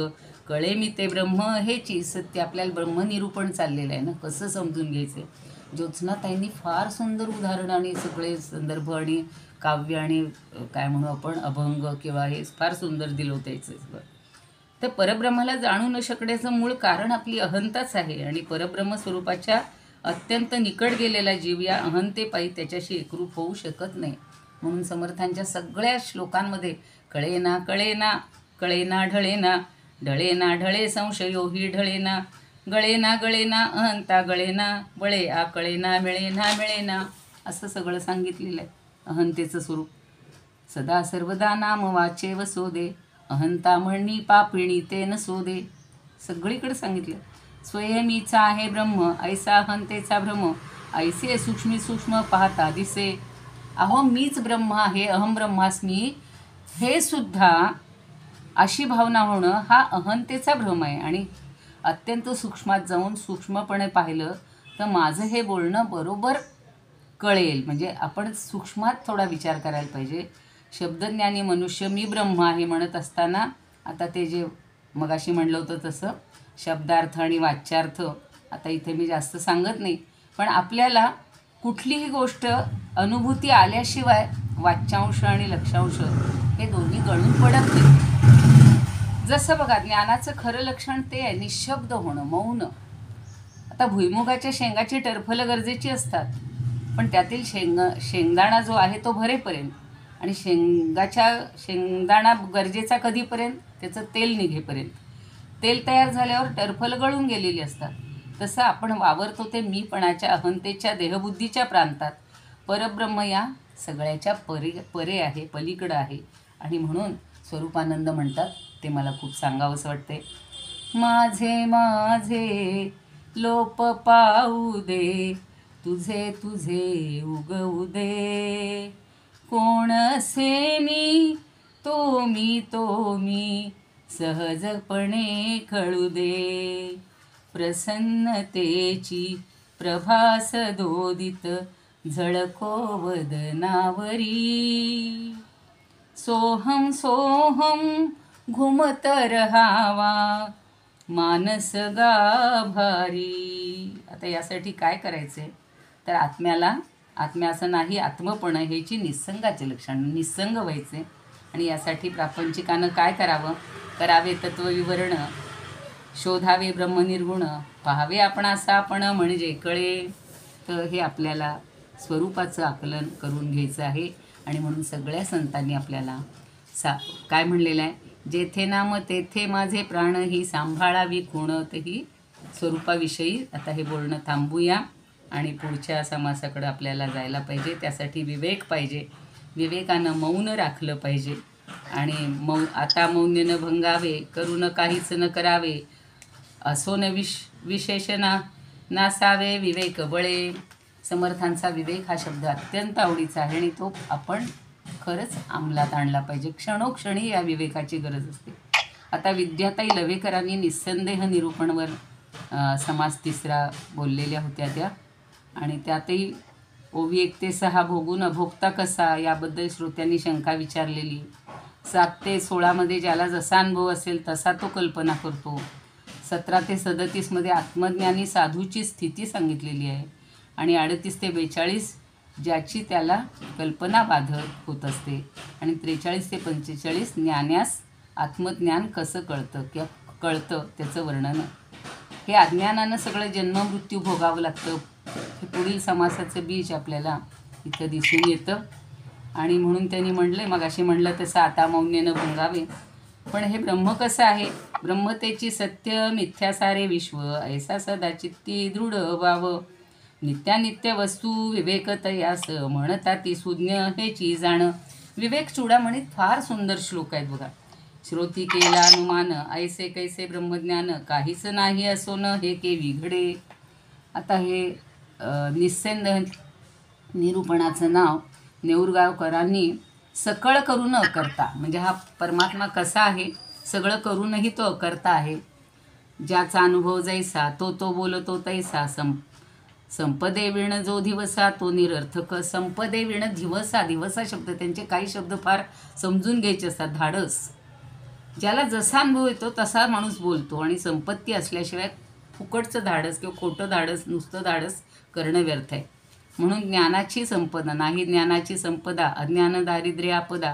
कळे मी ते ब्रह्म हेची सत्य. आपल्याला ब्रह्मनिरूपण चाललेलं आहे ना, कसं समजून घ्यायचं. ज्योत्स्नाताईंनी फार सुंदर उदाहरण आणि सगळे संदर्भ आणि काव्य आणि काय म्हणू आपण अभंग किंवा हे फार सुंदर दिलं होतं याचं. तर परब्रह्माला जाणू न शकण्याचं मूळ कारण आपली अहंताच आहे आणि परब्रह्म स्वरूपाच्या अत्यंत निकट गेलेला जीव या अहंतेपायी त्याच्याशी एकरूप होऊ शकत नाही. म्हणून समर्थांच्या सगळ्या श्लोकांमध्ये कळेना कळेना कळेना ढळेना, ढळेना ढळे संशयो ही ढळेना, गळेना गळेना अहंता गळेना, बळे आ कळेना मिळेना मिळेना, असं सगळं सांगितलेलं आहे. अहंतेचं स्वरूप सदा सर्वदा नाम वाचे वसोदे, अहंता म्हणणी पापिणी ते नसोदे, सगळीकडे सांगितलं. स्वयमीचा आहे ब्रह्म ऐसा अहंतेचा भ्रम, ऐसे सूक्ष्मी सूक्ष्म पाहता दिसे. अहो मीच ब्रह्म आहे, अहम ब्रह्मास्मी, हे सुद्धा अशी भावना होणं हा अहंतेचा भ्रम आहे. आणि अत्यंत सूक्ष्मात जाऊन सूक्ष्मपणे पाहिलं तर माझं हे बोलणं बरोबर कळेल. म्हणजे आपण सूक्ष्मात थोडा विचार करायला पाहिजे. शब्दज्ञानी मनुष्य मी ब्रह्म आहे म्हणत असताना आता ते जे मगाशी म्हणलं होतं तसं शब्दार्थ आणि वाच्यार्थ आता इथे मी जास्त सांगत नाही, पण आपल्याला कुठलीही गोष्ट अनुभूती आल्याशिवाय वाच्यांश आणि लक्षांश हे दोन्ही गळून पडत नाही. जसं बघा ज्ञानाचं खरं लक्षण ते आहे निशब्द होणं, मौन. आता भुईमुगाच्या शेंगाची टरफलं गरजेची असतात, पण त्यातील शेंगदाणा जो आहे तो भरेपर्यंत, आणि शेंगदाणा गरजेचा कधीपर्यंत, त्याचं तेल निघेपर्यंत. तेल तयार झाल्यावर टरफलं गळून गेलेली असतात. तसं आपण वावरतो ते मीपणाच्या अहंतेच्या देहबुद्धीच्या प्रांतात. परब्रह्म या सगळ्याच्या परे आहे, पलीकडं आहे. आणि म्हणून स्वरूपानंद म्हणतात ते मला खूप सांगावंसं वाटते. माझे माझे लोप पाऊ दे, तुझे तुझे उगवू दे, कोण असे मी तो मी सहजपणे कळू दे. प्रसन्नतेची प्रभास दोदित झळको वदनावरी. सोहम सोहम घुमत रहावा मानस गाभारी. आता यासाठी काय करायचे तर आत्म्याचं नाही आत्मपण ह्याची निसंगाचे लक्षण, निसंग व्हायचे. आणि यासाठी प्रापंचिकानं काय करावे तत्वविवरण, शोधावे ब्रह्मनिर्गुण, पाहावे आपणासा आपण म्हणजे कळे. तर हे आपल्याला स्वरूपाचं आकलन करून घ्यायचं आहे. आणि म्हणून सगळ्या संतांनी आपल्याला काय म्हणलेलं आहे, जेथे नाम तेथे माझे प्राण ही सांभाळावी खुणतही स्वरूपाविषयी. आता हे बोलणं थांबूया आणि पुढच्या समासाकडं आपल्याला जायला पाहिजे. त्यासाठी विवेक पाहिजे, विवेकानं मौन राखलं पाहिजे. आणि आता मौन्य न भंगावे, करून काहीच न करावे, असो न विशेषणा नासावे विवेक बळे. समर्थांचा विवेक हा शब्द अत्यंत आवडीचा आहे आणि तो आपण खरंच अंमलात आणला पाहिजे. क्षणोक्षणी या विवेकाची गरज असते. आता विद्याताई लवेकरांनी निस्संदेह निरूपणवर समास तिसरा बोललेल्या होत्या त्या, आणि त्यातही ओवी 1 ते 6 भोगून अभोगता कसा याबद्दल श्रोत्यांनी शंका विचारलेली. 7 ते 16 ज्याला जसा अनुभव असेल तसा तो कल्पना करतो. 17 ते 37 आत्मज्ञानी साधूची स्थिती सांगितलेली आहे. आणि 38 ते 42 ज्याची त्याला कल्पना बाधक होत असते. आणि 43 ते 45 ज्ञान्यास आत्मज्ञान कसं कळतं त्याचं वर्णन. हे अज्ञानानं सगळं जन्ममृत्यू भोगावं लागतं. हे पुढील समासाचं बीज आपल्याला इथं दिसून येतं. आणि म्हणून त्यांनी म्हणलं, मगाशी म्हणलं तसं आता मौन्य न भंगावे. पण हे ब्रह्म कसं आहे, ब्रह्मतेची सत्य मिथ्या सारे विश्व, ऐसा सदा चित्ती दृढ व्हावं. नित्यानित्य वस्तू विवेकतयास, म्हणता ती सुज्ञ हेची जाण. विवेक चूडामणीत फार सुंदर श्लोक आहेत बघा. श्रोती केला अनुमान, ऐसे कैसे ब्रह्मज्ञान, काहीच नाही असो न हे केवी घडे. आता हे निस्संद निरूपणाचं नाव नेऊरगावकरांनी सकळ करून अकर्ता, म्हणजे हा परमात्मा कसा आहे, सगळं करूनही तो अकर्ता आहे. ज्याचा अनुभव जैसा तो बोलतो तैसा. संपदे विण जो दिवसा तो निरर्थक. संपदे विण दिवसा शब्द, त्यांचे काही शब्द फार समजून घ्यायचे असतात. धाडस, ज्याला जसा अनुभव येतो तसा माणूस बोलतो. आणि संपत्ती असल्याशिवाय फुकटचं धाडस किंवा खोटं धाडस, नुसतं धाडस करणं व्यर्थ आहे. म्हणून ज्ञानाची संपदा नाही, ज्ञानाची संपदा अज्ञान दारिद्र्य आपदा.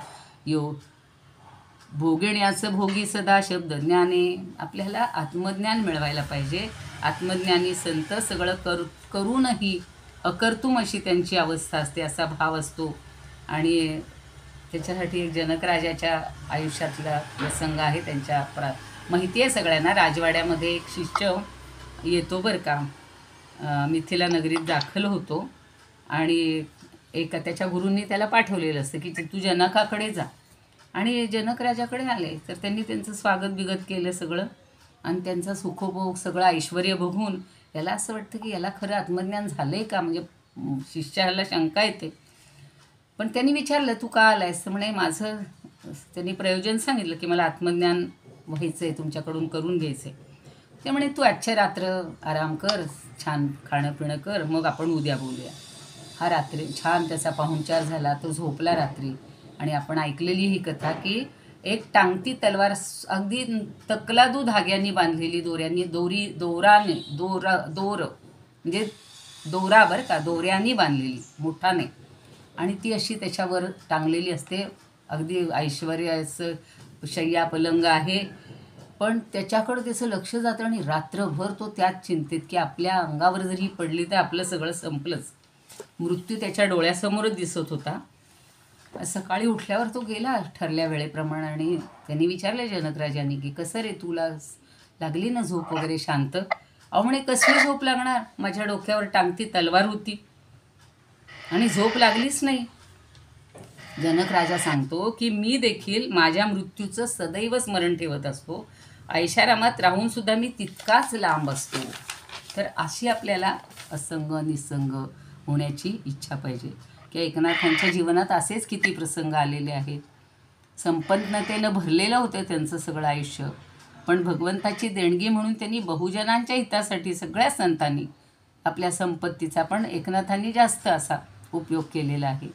भोगिण्याचं भोगी सदा शब्द ज्ञाने. आपल्याला आत्मज्ञान मिळवायला पाहिजे. आत्मज्ञानी संत सगळं करूनही अकर्तुम अशी त्यांची अवस्था असते, असा भाव असतो. आणि त्याच्यासाठी एक जनकराजाच्या आयुष्यातला प्रसंग आहे. त्यांच्या माहिती आहे सगळ्यांना. राजवाड्यामध्ये एक शिष्य येतो बरं का, मिथिला नगरीत दाखल होतो. आणि त्याच्या गुरूंनी त्याला पाठवलेलं असतं की तू जनकाकडे जा. आणि जनक राजाकडे आले तर त्यांनी त्यांचं स्वागत बिगत केलं सगळं. आणि त्यांचा सुखोभोग सगळं ऐश्वर बघून याला असं वाटतं की याला खरं आत्मज्ञान झालं आहे का, म्हणजे शिष्याला शंका येते. पण त्यांनी विचारलं तू का आला आहेस, तर म्हणे माझं, त्यांनी प्रयोजन सांगितलं की मला आत्मज्ञान व्हायचं आहे, तुमच्याकडून करून घ्यायचं आहे. ते म्हणे तू आजच्या रात्र आराम कर, छान खाणं पिणं कर, मग आपण उद्या बोलूया. हा रात्री छान त्याचा पाहुणचार झाला. तो झोपला रात्री. आणि आपण ऐकलेली ही कथा की एक टांगती तलवार अगदी तकलादू धाग्यांनी बांधलेली, म्हणजे दोरा बरं का, दोऱ्यांनी बांधलेली मोठाने, आणि ती अशी त्याच्यावर टांगलेली असते. अगदी ऐश्वर्याचं शय्या पलंग आहे. पण त्याच्याकडं त्याचं लक्ष जातं आणि रात्रभर तो त्याच चिंतेत की आपल्या अंगावर जर ही पडली तर आपलं सगळं संपलंच. मृत्यू त्याच्या डोळ्यासमोरच दिसत होता. सकाळी उठल्यावर तो गेला ठरल्या वेळेप्रमाणे. आणि त्यांनी विचारलं जनकराजांनी की कसं रे, तुला लागली ना झोप वगैरे शांत. म्हणे कसली झोप लागणार, माझ्या डोक्यावर टांगती तलवार होती आणि झोप लागलीच नाही. जनक राजा सांगतो की मी देखील माझ्या मृत्यूचं सदैव स्मरण ठेवत असतो. ऐशारामात राहून सुद्धा मी तितकाच लांब असतो. तर अशी आपल्याला असंग निसंग होण्याची इच्छा पाहिजे. की एकनाथांच्या जीवनात असेच किती प्रसंग आलेले आहेत. संपन्नतेनं भरलेलं होतं त्यांचं सगळं आयुष्य, पण भगवंताची देणगी म्हणून त्यांनी बहुजनांच्या हितासाठी सगळ्या संतांनी आपल्या संपत्तीचा पण एकनाथांनी जास्त असा उपयोग केलेला आहे.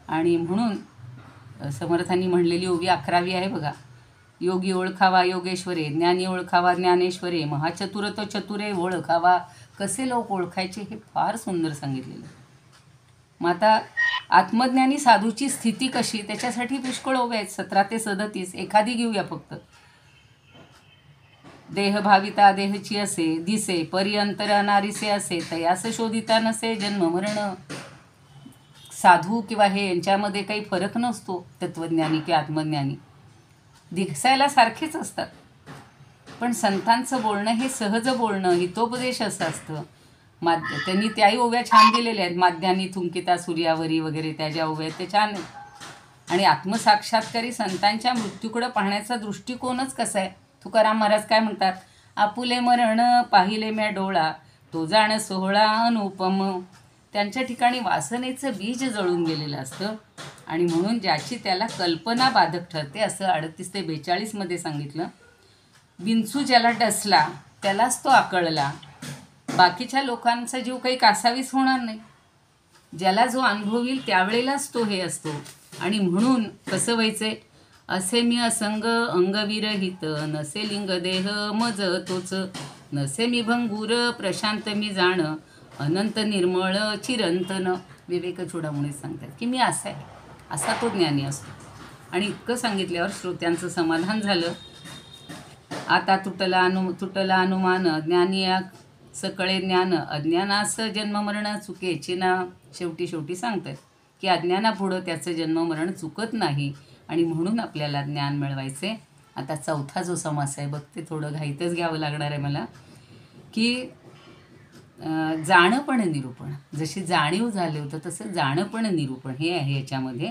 आणि म्हणून समर्थांनी म्हणलेली ओवी 11वी आहे बघा, योगी ओळखावा योगेश्वरे, ज्ञानी ओळखावा ज्ञानेश्वरे, महाचतुर तो चतुरे ओळखावा, कसे लोक ओळखायचे हे फार सुंदर सांगितलेलं. मग आता आत्मज्ञानी साधूची स्थिती कशी, त्याच्यासाठी पुष्कळ ओव्या आहेत, 17 ते 37. एखादी घेऊया फक्त. देह भाविता देहची असे दिसे, परी अंतर अनारिसे असे, तयास शोधिता नसे जन्म मरण. साधू किंवा हे यांच्यामध्ये काही फरक नसतो, तत्वज्ञानी की आत्मज्ञानी दिसायला सारखेच असतात, पण संतांचं बोलणं हे सहज बोलणं, हितोपदेश असं असतं. त्यांनी त्याही ओव्या छान दिलेल्या आहेत, माध्यानी थुंकिता सूर्यावरी वगैरे, त्या ज्या ओव्या आहेत ते छान आहेत. आणि आत्मसाक्षात्कारी संतांच्या मृत्यूकडं पाहण्याचा दृष्टिकोनच कसा आहे. तुकाराम महाराज काय म्हणतात, आपुले मरण पाहिले म्या डोळा, तो जाण सोहळा अनुपम. त्यांच्या ठिकाणी वासनेचं बीज जळून गेलेलं असतं आणि म्हणून ज्याची त्याला कल्पना बाधक ठरते, असं 38 ते 42 सांगितलं. विंचू ज्याला डसला त्यालाच तो आकळला, बाकीच्या लोकांचा जीव काही कासावीस होणार नाही. ज्याला जो अनुभवील त्यावेळेलाच तो हे असतो. आणि म्हणून कसं व्हायचंय, असे मी असंग अंगविरहित, नसे लिंग देह मज तोच, नसे मी भंगूर प्रशांत मी जाण, अनंत निर्मळ चिरंतन. विवेक चूडामणी सांगतात की मी असा आहे, असा तो ज्ञानी असतो. आणि इतकं सांगितल्यावर श्रोत्यांचं समाधान झालं. आता तुटला अनुमान, ज्ञानी या सकळे ज्ञान, अज्ञानास जन्ममरण चुकेची ना. शेवटी सांगतात की अज्ञानापुढं त्याचं जन्ममरण चुकत नाही आणि म्हणून आपल्याला ज्ञान मिळवायचे. आता 4था जो समास आहे बघते, थोडं घाईतच घ्यावं लागणार आहे मला, की जाणंपण निरूपण. जशी जाणीव झाली होतं तसं जाणंपण निरूपण हे आहे याच्यामध्ये.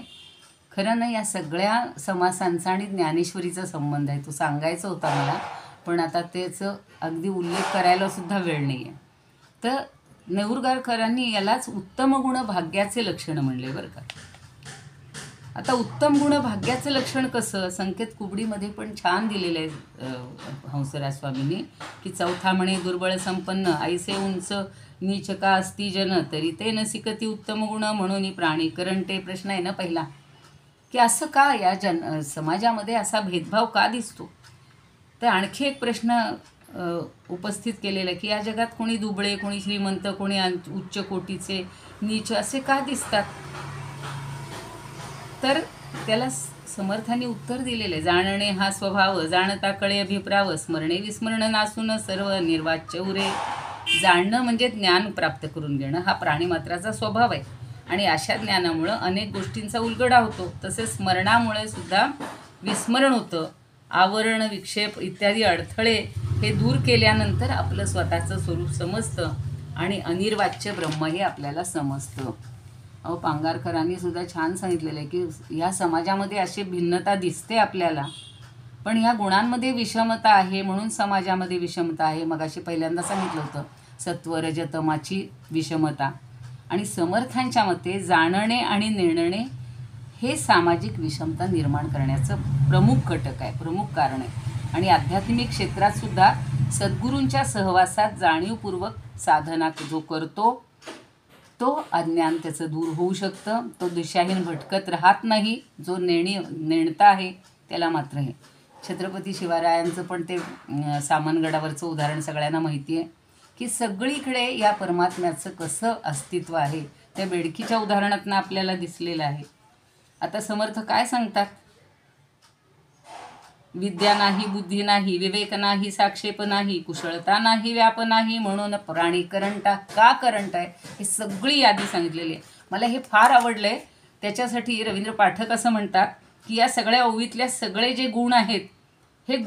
खरं ना, या सगळ्या समासांचा आणि ज्ञानेश्वरीचा संबंध आहे, तो सांगायचा होता मला, पण आता त्याचं अगदी उल्लेख करायला सुद्धा वेळ नाही आहे. तर नेऊरकरांनी यालाच उत्तम गुण भाग्याचे लक्षण म्हणले बरं का. आता उत्तम गुण भाग्याचं लक्षण कसं, संकेत कुबडीमध्ये पण छान दिलेलं आहे हंसराज स्वामींनी, की 4था म्हणे, दुर्बळ संपन्न ऐसे उंच नीच का अस्ति जन, तरी ते नसिकती उत्तम गुण म्हणून प्राणी करंटे. प्रश्न आहे ना पहिला, की असं का या समाजामध्ये असा भेदभाव का दिसतो. तर आणखी एक प्रश्न उपस्थित केलेला आहे, की या जगात कोणी दुबळे, कोणी श्रीमंत, कोणी उच्च कोटीचे, नीच असे का दिसतात. तर त्याला समर्थांनी उत्तर दिलेलं आहे, जाणणे हा स्वभाव, जाणता कळे अभिप्राव, स्मरणे विस्मरण नासून सर्व निर्वाच्य उरे. जाणणं म्हणजे ज्ञान प्राप्त करून घेणं, हा प्राणीमात्राचा स्वभाव आहे. आणि अशा ज्ञानामुळं अनेक गोष्टींचा उलगडा होतो. तसेच स्मरणामुळे सुद्धा विस्मरण होतं. आवरण, विक्षेप इत्यादी अडथळे हे दूर केल्यानंतर आपलं स्वतःचं स्वरूप समजतं आणि अनिर्वाच्य ब्रह्म हे आपल्याला समजतं. पांगारकरांनी सुद्धा छान सांगितलेलं आहे, की या समाजामध्ये अशी भिन्नता दिसते आपल्याला, पण ह्या गुणांमध्ये विषमता आहे म्हणून समाजामध्ये विषमता आहे. मगाशी पहिल्यांदा सांगितलं होतं, सत्व रजतमाची विषमता. आणि समर्थांच्या मते जाणणे आणि नेणणे हे सामाजिक विषमता निर्माण करण्याचं प्रमुख घटक आहे, प्रमुख कारण आहे. आणि आध्यात्मिक क्षेत्रात सुद्धा सद्गुरूंच्या सहवासात जाणीवपूर्वक साधना जो करतो तो अज्ञान त्याचं दूर होऊ शकतं, तो दिशाहीन भटकत राहत नाही. जो नेणता आहे त्याला मात्र हे. छत्रपती शिवरायांचं पण ते सामनगडावरचं उदाहरण सगळ्यांना माहिती आहे, की सगळीकडे या परमात्म्याचं कसं अस्तित्व आहे, त्या बेडकीच्या उदाहरणातनं आपल्याला दिसलेलं आहे. आता समर्थ काय सांगतात, विद्या नाही, बुद्धी नाही, विवेक नाही, साक्षेप नाही, कुशलता नाही, व्याप नाही, म्हणून प्राणी करंटा का करंट आहे, हे सगळी यादी सांगितलेली आहे. मला हे फार आवडलं आहे. त्याच्यासाठी रवींद्र पाठक असं म्हणतात, की या सगळ्या ओवीतल्या सगळे जे गुण आहेत हे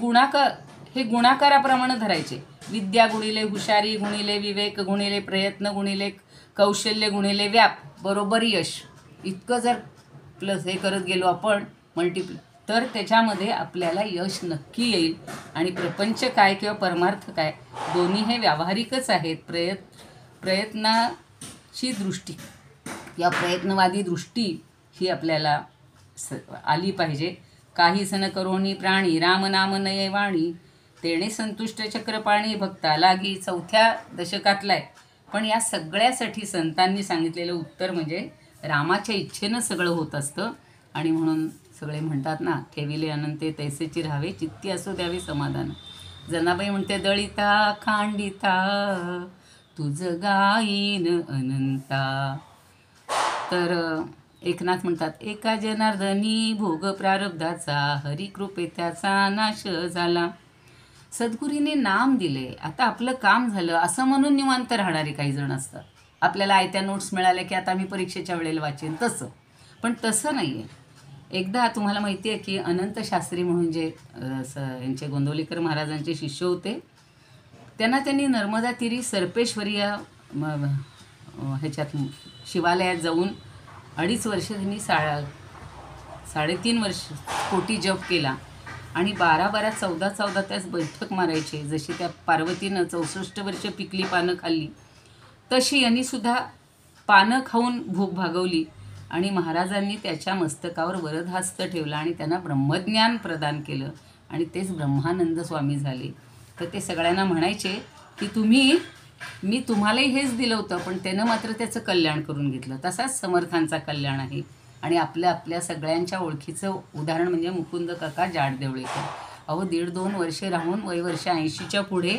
गुणाकाराप्रमाणे धरायचे. विद्या गुणिले हुशारी गुणिले विवेक गुणिले प्रयत्न गुणिले कौशल्य गुणिले व्याप बरोबर यश. इतकं जर प्लस हे करत गेलो आपण तर त्याच्यामध्ये आपल्याला यश नक्की येईल. आणि प्रपंच काय किंवा परमार्थ काय, दोन्ही हे व्यावहारिकच आहेत. प्रयत्नाची दृष्टी या प्रयत्नवादी दृष्टी ही आपल्याला आली पाहिजे, काहीच न करोनी प्राणी राम नाम नये वाणी, तेणे संतुष्ट चक्रपाणी भक्ता लागी. चौथ्या दशकातला आहे. पण या सगळ्यासाठी संतांनी सांगितलेलं उत्तर म्हणजे रामाच्या इच्छेनं सगळं होत असतं. आणि म्हणून सगळे म्हणतात ना, ठेविले अनंते तैसेची राहावे, चित्ती असो द्यावे समाधान. जनाबाई म्हणते, दळिता खांडिता तुझ गाईन अनंता. तर एकनाथ म्हणतात, एका जनार्दनी भोग प्रारब्धाचा, हरिकृपे त्याचा नाश झाला. सद्गुरीने नाम दिले, आता आपलं काम झालं असं म्हणून निवांत राहणारे काही जण असतात. आपल्याला आयत्या नोट्स मिळाल्या की आता आम्ही परीक्षेच्या वेळेला वाचेन, तसं. पण तसं नाही आहे. एकदा तुम्हाला माहिती आहे की अनंत शास्त्री म्हणून जे यांचे गोंदवलेकर महाराजांचे शिष्य होते, त्यांनी नर्मदा तीरी सरपेश्वरी या ह्याच्यात शिवालयात जाऊन 2.5 वर्ष त्यांनी 3.5 वर्ष कोटी जप केला. आणि 12-12, 14-14 तास बैठक मारायचे. जशी त्या पार्वतीनं 64 वर्ष पिकली पानं खाल्ली, तशी यांनी सुद्धा पानं खाऊन भूक भागवली. आणि महाराजांनी त्याच्या मस्तकावर वरदहस्त ठेवला आणि त्यांना ब्रह्मज्ञान प्रदान केलं. आणि तेच ब्रह्मानंद स्वामी झाले. तर ते सगळ्यांना म्हणायचे की मी तुम्हालाही हेच दिलं होतं, पण त्यानं मात्र त्याचं कल्याण करून घेतलं. तसाच समर्थांचा कल्याण आहे. आणि आपल्या सगळ्यांच्या ओळखीचं उदाहरण म्हणजे मुकुंद काका जाडदेवळेकर. अहो 1.5-2 वर्ष राहून वर्ष 80च्या पुढे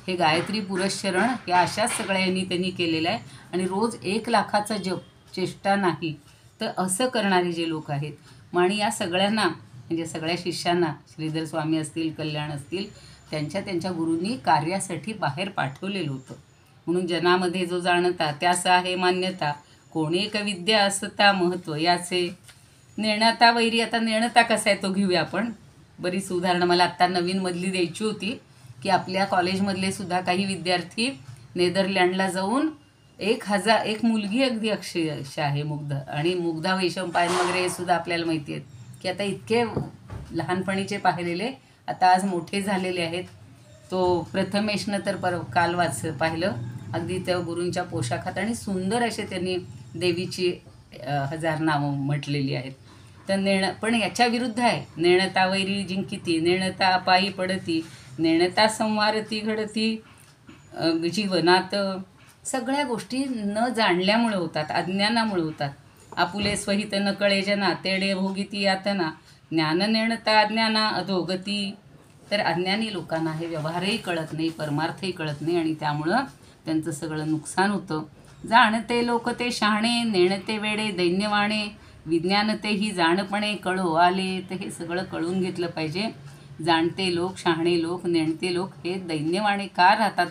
हे गायत्री पुरश्चरण या अशाच सगळ्यांनी त्यांनी केलेलं आहे. आणि रोज 1 लाखाचा जप, चेष्टा नाही. तर असं करणारे जे लोक आहेत, आणि या सगळ्यांना म्हणजे सगळ्या शिष्यांना श्रीधर स्वामी असतील, कल्याण असतील, त्यांच्या गुरूंनी कार्यासाठी बाहेर पाठवलेलं होतं. म्हणून जनामध्ये जो जाणता त्यास आहे मान्यता, कोणी एक विद्या असता महत्त्व याचे. नेणता वैरी, आता नेणता कसा आहे तो घेऊया आपण. बरीच उदाहरणं मला आत्ता नवीनमधली द्यायची होती की आपल्या कॉलेजमधले सुद्धा काही विद्यार्थी नेदरलँडला जाऊन 1 मुलगी अगदी अक्षरशः आहे मुग्ध, आणि मुग्धा वैशंपायन वगैरे हे सुद्धा आपल्याला माहिती आहेत की आता इतके लहानपणीचे पाहिलेले आता आज मोठे झालेले आहेत. तो प्रथमेशनं तर काल पाहिलं, अगदी त्या गुरूंच्या पोशाखात, आणि सुंदर असे त्यांनी देवीची 1000 नावं म्हटलेली आहेत. तर पण याच्या विरुद्ध आहे, नेणता वैरी जिंकिती, नेणता पायी पडती, नेणता संवारती घडती जीवनात. सगळ्या गोष्टी न जाणल्यामुळे होतात, अज्ञानामुळे होतात. आपुले स्वहित न कळे जना, तेडे भोगिती यातना, ज्ञान नेणता अज्ञाना अधोगती. तर अज्ञानी लोकांना हे व्यवहारही कळत नाही, परमार्थही कळत नाही, आणि त्यामुळं त्यांचं सगळं नुकसान होतं. जाणते लोक ते शहाणे, नेणते वेडे दैन्यवाणे, विज्ञानते ही जाणपणे कळो आले. तर हे सगळं कळून घेतलं पाहिजे. जाणते लोक, शहाणे लोक, नेणते लोक हे दैन्यवाणे का राहतात?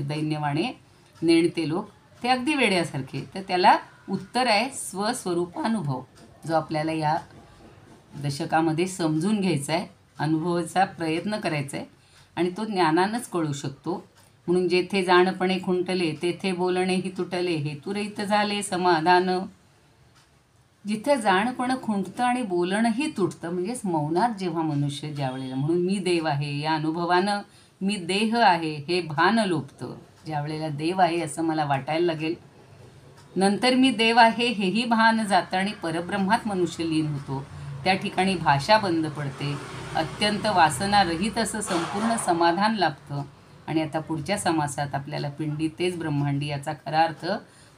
दैन्यवाणे नेणते लोक ते अगदी वेड्यासारखे. तर त्याला उत्तर आहे स्वस्वरूपानुभव, जो आपल्याला या दशकामध्ये समजून घ्यायचा आहे, अनुभवाचा प्रयत्न करायचा आहे, आणि तो ज्ञानानंच कळू शकतो. म्हणून जेथे जाणपणे खुंटले, तेथे बोलणे ही तुटले, हेतुरहित झाले समाधान. जिथे जाणपणं खुंटतं आणि बोलणंही तुटतं, म्हणजेच मौनात जेव्हा मनुष्य ज्यावेळेला म्हणून मी देव आहे या अनुभवानं मी देह आहे हे भान लोपतं. ज्यावेळेला देव आहे असं मला वाटायला लागेल, नंतर मी देव आहे हेही भान जातं आणि परब्रह्मात मनुष्य लीन होतो. त्या ठिकाणी भाषा बंद पडते, अत्यंत वासनारहित असं संपूर्ण समाधान लाभतं. आणि आता पुढच्या समासात आपल्याला पिंडी तेच ब्रह्मांडी याचा खरा अर्थ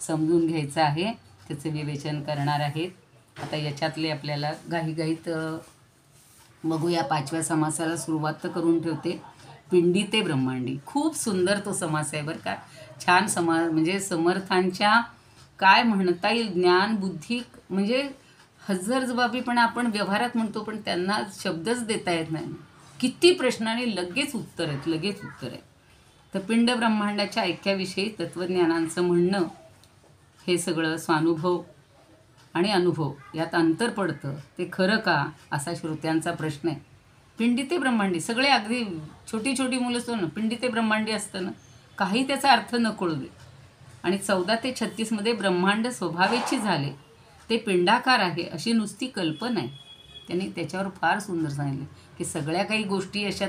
समजून घ्यायचा आहे, त्याचं विवेचन करणार आहेत. आता याच्यातले आपल्याला घाईघाईत बघूया. 5व्या समासाला सुरुवात तर करून ठेवते. पिंडी ते ब्रह्मांडी खूप सुंदर तो समास आहे बरं का. छान म्हणजे समर्थांच्या काय म्हणता येईल ज्ञान बुद्धी, म्हणजे हजरजबाबीपणा आपण व्यवहारात म्हणतो, पण त्यांना शब्दच देता येत नाही. किती प्रश्नाने लगेच उत्तर आहेत. तर पिंड ब्रह्मांडाच्या ऐक्याविषयी तत्त्वज्ञानांचं म्हणणं हे सगळं स्वानुभव आणि अनुभव यात अंतर पडतं, ते खरं का असा श्रोत्यांचा प्रश्न आहे. पिंडी ते ब्रह्मांडी सगळे अगदी छोटी मुलं असतो ना, पिंडी ते ब्रह्मांडी असतं ना, काही त्याचा अर्थ न कळू दे. आणि 14 ते 36 ब्रह्मांड स्वभावेची झाले, ते पिंडाकार आहे अशी नुसती कल्पना आहे. त्यांनी त्याच्यावर फार सुंदर सांगितलं की सगळ्या काही गोष्टी अशा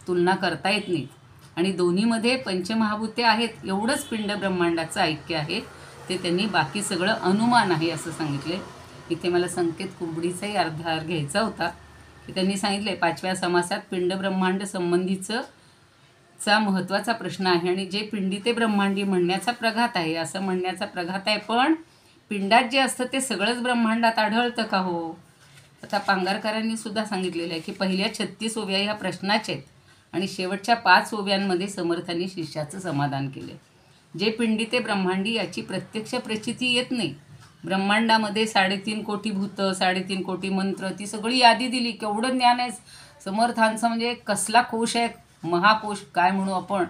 तुलना करता येत नाहीत, आणि दोन्हीमध्ये पंचमहाभूते आहेत, एवढंच पिंड ब्रह्मांडाचं ऐक्य आहे. ते त्यांनी बाकी सगळं अनुमान आहे असं सांगितले. इथे मला संकेत कुंबडीचाही अर्धा घ्यायचा होता, त्यांनी सांगितले 5व्या समासात पिंड ब्रह्मांड संबंधीचा महत्त्वाचा प्रश्न आहे आणि जे पिंडी ते ब्रह्मांडी म्हणण्याचा प्रघात आहे, असं म्हणण्याचा प्रघात आहे, पण पिंडात जे असतं ते सगळंच ब्रह्मांडात आढळतं का हो? आता पांगारकरांनी सुद्धा सांगितलेलं आहे की पहिल्या 36 ओव्या ह्या प्रश्नाचे आहेत आणि शेवटच्या 5 ओव्यांमध्ये समर्थांनी शिष्याचं समाधान केले. जे पिंडी ते ब्रह्मांडी याची प्रत्यक्ष प्रचिती येत नाही. ब्रह्मांडामध्ये 3.5 कोटी भूतं, 3.5 कोटी मंत्र, ती सगळी यादी दिली. केवढं ज्ञान आहे समर्थांचं, म्हणजे कसला कोश आहे, महाकोश काय म्हणू आपण.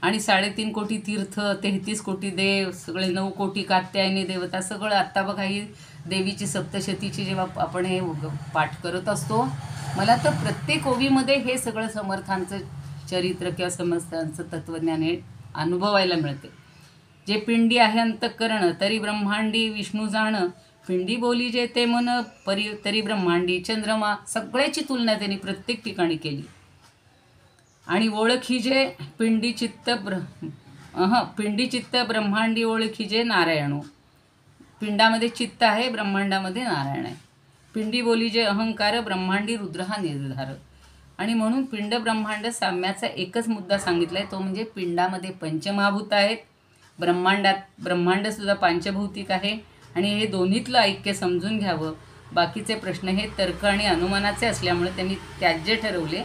आणि 3.5 कोटी तीर्थ, 33 कोटी देव, सगळे 9 कोटी कात्यायनी देवता, सगळं. आत्ता बघा ही देवीची सप्तशतीची जेव्हा आपण हे पाठ करत असतो, मला तर प्रत्येक ओवीमध्ये हे सगळं समर्थांचं चरित्र किंवा समर्थांचं तत्त्वज्ञान हे अनुभवायला मिळते. जे पिंडी आहे अंतःकरण तरी ब्रह्मांडी विष्णू जाण, पिंडी बोली जे ते मन तरी ब्रह्मांडी चंद्रमा, सगळ्याची तुलना त्यांनी प्रत्येक ठिकाणी केली. आणि ओळखी जे पिंडी चित्त ब्रह्मांडी ओळखी जे नारायणू. पिंडामध्ये चित्त आहे, ब्रह्मांडामध्ये नारायण आहे. पिंडी बोली जे अहंकार, ब्रह्मांडी रुद्र हा निर्धार. आणि म्हणून पिंड ब्रह्मांड साम्याचा एकच मुद्दा सांगितला आहे, तो म्हणजे पिंडामध्ये पंचमहाभूत आहेत, ब्रह्मांडसुद्धा पांचभौतिक आहे आणि हे दोन्हीतलं ऐक्य समजून घ्यावं. बाकीचे प्रश्न हे तर्क आणि अनुमानाचे असल्यामुळे त्यांनी त्याज्य ठरवले.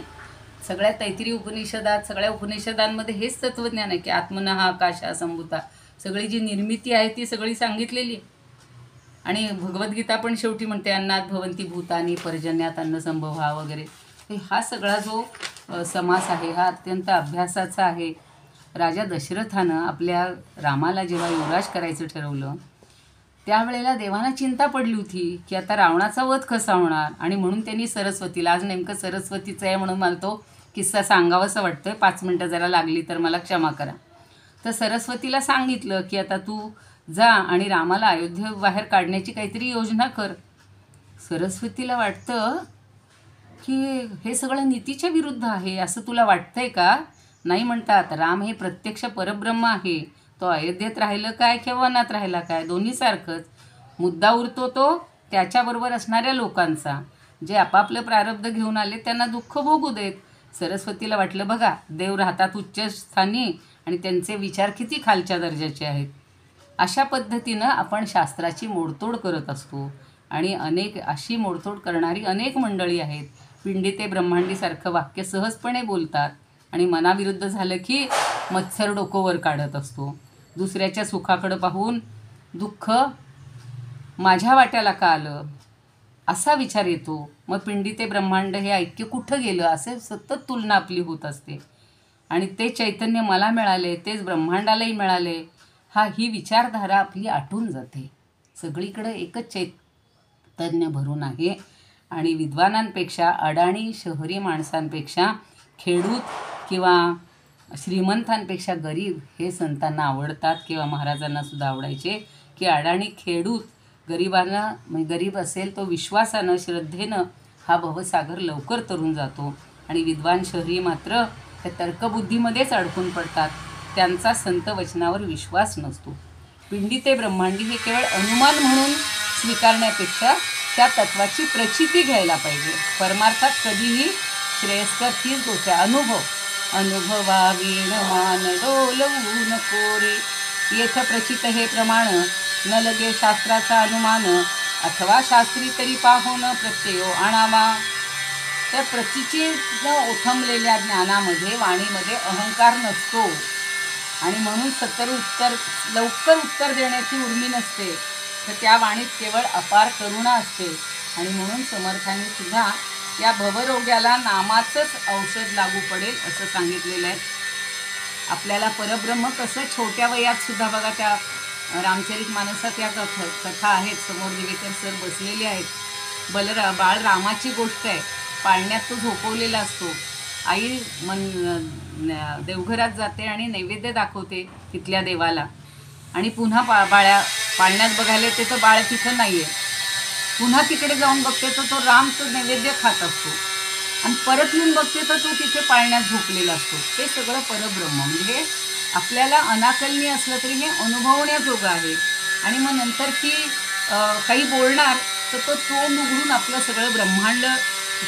सगळ्या तैत्तिरीय उपनिषदात, सगळ्या उपनिषदांमध्ये हेच तत्त्वज्ञान आहे की आत्मना हा आकाश हा संभूता, सगळी जी निर्मिती आहे ती सगळी सांगितलेली आहे. आणि भगवद्गीता पण शेवटी म्हणते अन्नात भवन्ति भूतानी पर्जन्यात अन्नसंभवा वगैरे. हा सगळा जो समास आहे हा अत्यंत अभ्यासाचा आहे. राजा दशरथानं आपल्या रामाला जेव्हा युवराज करायचं ठरवलं त्यावेळेला देवांना चिंता पडली होती की आता रावणाचा वध कसा होणार. आणि म्हणून त्यांनी सरस्वतीला, आज नेमकं सरस्वतीचं आहे म्हणून मला तो किस्सा सांगावासा वाटतोय, 5 मिनटं जरा लागली तर मला क्षमा करा. तर सरस्वतीला सांगितलं की आता तू जा आणि रामाला अयोध्येबाहेर काढण्याची काहीतरी योजना कर. सरस्वतीला वाटतं की हे सगळं नीतीच्या विरुद्ध आहे, असं तुला वाटतंय का? नाही म्हणतात, राम हे प्रत्यक्ष परब्रह्म आहे. तो अयोध्येत राहिलं काय किंवा वनात राहिला काय, दोन्ही सारखंच. मुद्दा उरतो तो त्याच्याबरोबर असणाऱ्या लोकांचा. जे आपापलं प्रारब्ध घेऊन आले त्यांना दुःख भोगू देत. सरस्वतीला वाटलं बघा, देव राहतात उच्च स्थानी आणि त्यांचे विचार किती खालच्या दर्जाचे आहेत. अशा पद्धतीनं आपण शास्त्राची मोडतोड करत असतो आणि अशी मोडतोड करणारी अनेक मंडळी आहेत. पिंडी ते ब्रह्मांडीसारखं वाक्य सहजपणे बोलतात आणि मनाविरुद्ध झालं की मत्सर डोकोवर काढत असतो. दुसऱ्याच्या सुखाकडं पाहून दुःख माझ्या वाट्याला का आलं असा विचार येतो. मग पिंडी ते ब्रह्मांड हे ऐक्य कुठं गेलं असे सतत तुलना आपली होत असते. आणि ते चैतन्य मला मिळाले तेच ब्रह्मांडालाही मिळाले ही विचारधारा आपली आटून जाते. सगळीकडं एकच चैतन्य भरून आहे आणि विद्वानांपेक्षा, अडाणी शहरी माणसांपेक्षा, खेडूत किंवा श्रीमंतांपेक्षा गरीब हे संतांना आवडतात किंवा महाराजांनासुद्धा आवडायचे. की अडाणी खेडूत गरीब असेल तो विश्वासानं श्रद्धेनं हा भवसागर लवकर तरून जातो आणि विद्वान शहरी मात्र त्या तर्कबुद्धीमध्येच अडकून पडतात, त्यांचा संत वचनावर विश्वास नसतो. पिंडी ते ब्रह्मांडी हे केवळ अनुमान म्हणून स्वीकारण्यापेक्षा त्या तत्वाची प्रचिती घ्यायला पाहिजे. परमार्थात कधीही श्रेयस्कर हीच गोष्ट आहे, अनुभवावीण मान डोलवू नको रे. येथ प्रचित हे प्रमाण न लगे शास्त्राचा अनुमान, अथवा शास्त्री तरी पाहून प्रत्ययो आणावा. त्या प्रचितीनं ओथंबलेल्या ज्ञानामध्ये, वाणीमध्ये अहंकार नसतो आणि म्हणून लवकर उत्तर देण्याची उर्मी नसते. तर त्या वाणीत केवळ अपार करुणा असते आणि म्हणून समर्थांनी सुद्धा या भवरोग्याला नामाचंच औषध लागू पडेल असं सांगितलेलं आहे. आपल्याला परब्रह्म कसं छोट्या वयात सुद्धा बघा, त्या रामचरित मानसात या कथा आहेत, समोर दिवेकर सर बसलेले आहेत. बाळ रामाची गोष्ट आहे. पाळण्यात तो झोपवलेला असतो. आई देवघरात जाते आणि नैवेद्य दाखवते तिथल्या देवाला आणि पुन्हा पाळण्यात बघायला येते तर बाळ तिथं नाही आहे. पुन्हा तिकडे जाऊन बघते तर तो राम तो नैवेद्य खात असतो आणि परत येऊन बघते तर तो तिथे पाळण्यात झोपलेला असतो. ते सगळं परब्रह्म म्हणजे आपल्याला अनाकलनीय असलं तरी हे अनुभवण्याजोगं आहे. आणि मग नंतर की काही बोलणार तर तो तोंड उघडून आपलं सगळं ब्रह्मांड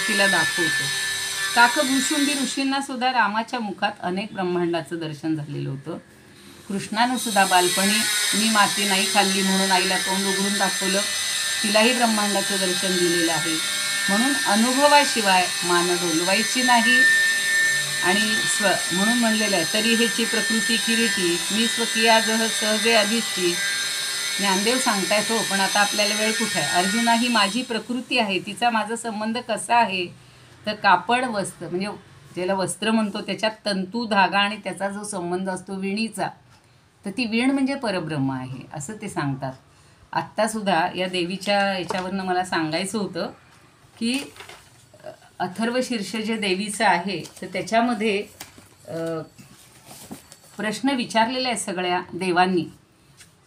तिला दाखवतो. काकभूषुंडी ऋषींना सुद्धा रामाच्या मुखात अनेक ब्रह्मांडाचं दर्शन झालेलं होतं. कृष्णानं सुद्धा बालपणी मी माती नाही खाल्ली म्हणून आईला तोंड उघडून दाखवलं. तिलाही ब्रह्मांडाचं दर्शन दिलेलं आहे. म्हणून अनुभवाशिवाय मान डोलवायची नाही. आणि म्हणून म्हणलेलं आहे, तरी हेची प्रकृती किरीटी मी स्वकीया जह सहजे अधिष्ठी. ज्ञानदेव सांगतायत हो, पण आता आपल्याला वेळ कुठे आहे. अर्जुना ही माझी प्रकृती आहे, तिचा माझा संबंध कसा आहे तर कापड वस्त्र म्हणजे ज्याला वस्त्र म्हणतो त्याच्यात तंतू धागा आणि त्याचा जो संबंध असतो विणीचा, तर ती वीण म्हणजे परब्रह्म आहे असं ते सांगतात. आत्तासुद्धा या देवीच्या याच्यावरनं मला सांगायचं होतं की अथर्वशीर्ष जे देवीचं आहे तर त्याच्यामध्ये प्रश्न विचारलेले आहेत सगळ्या देवांनी.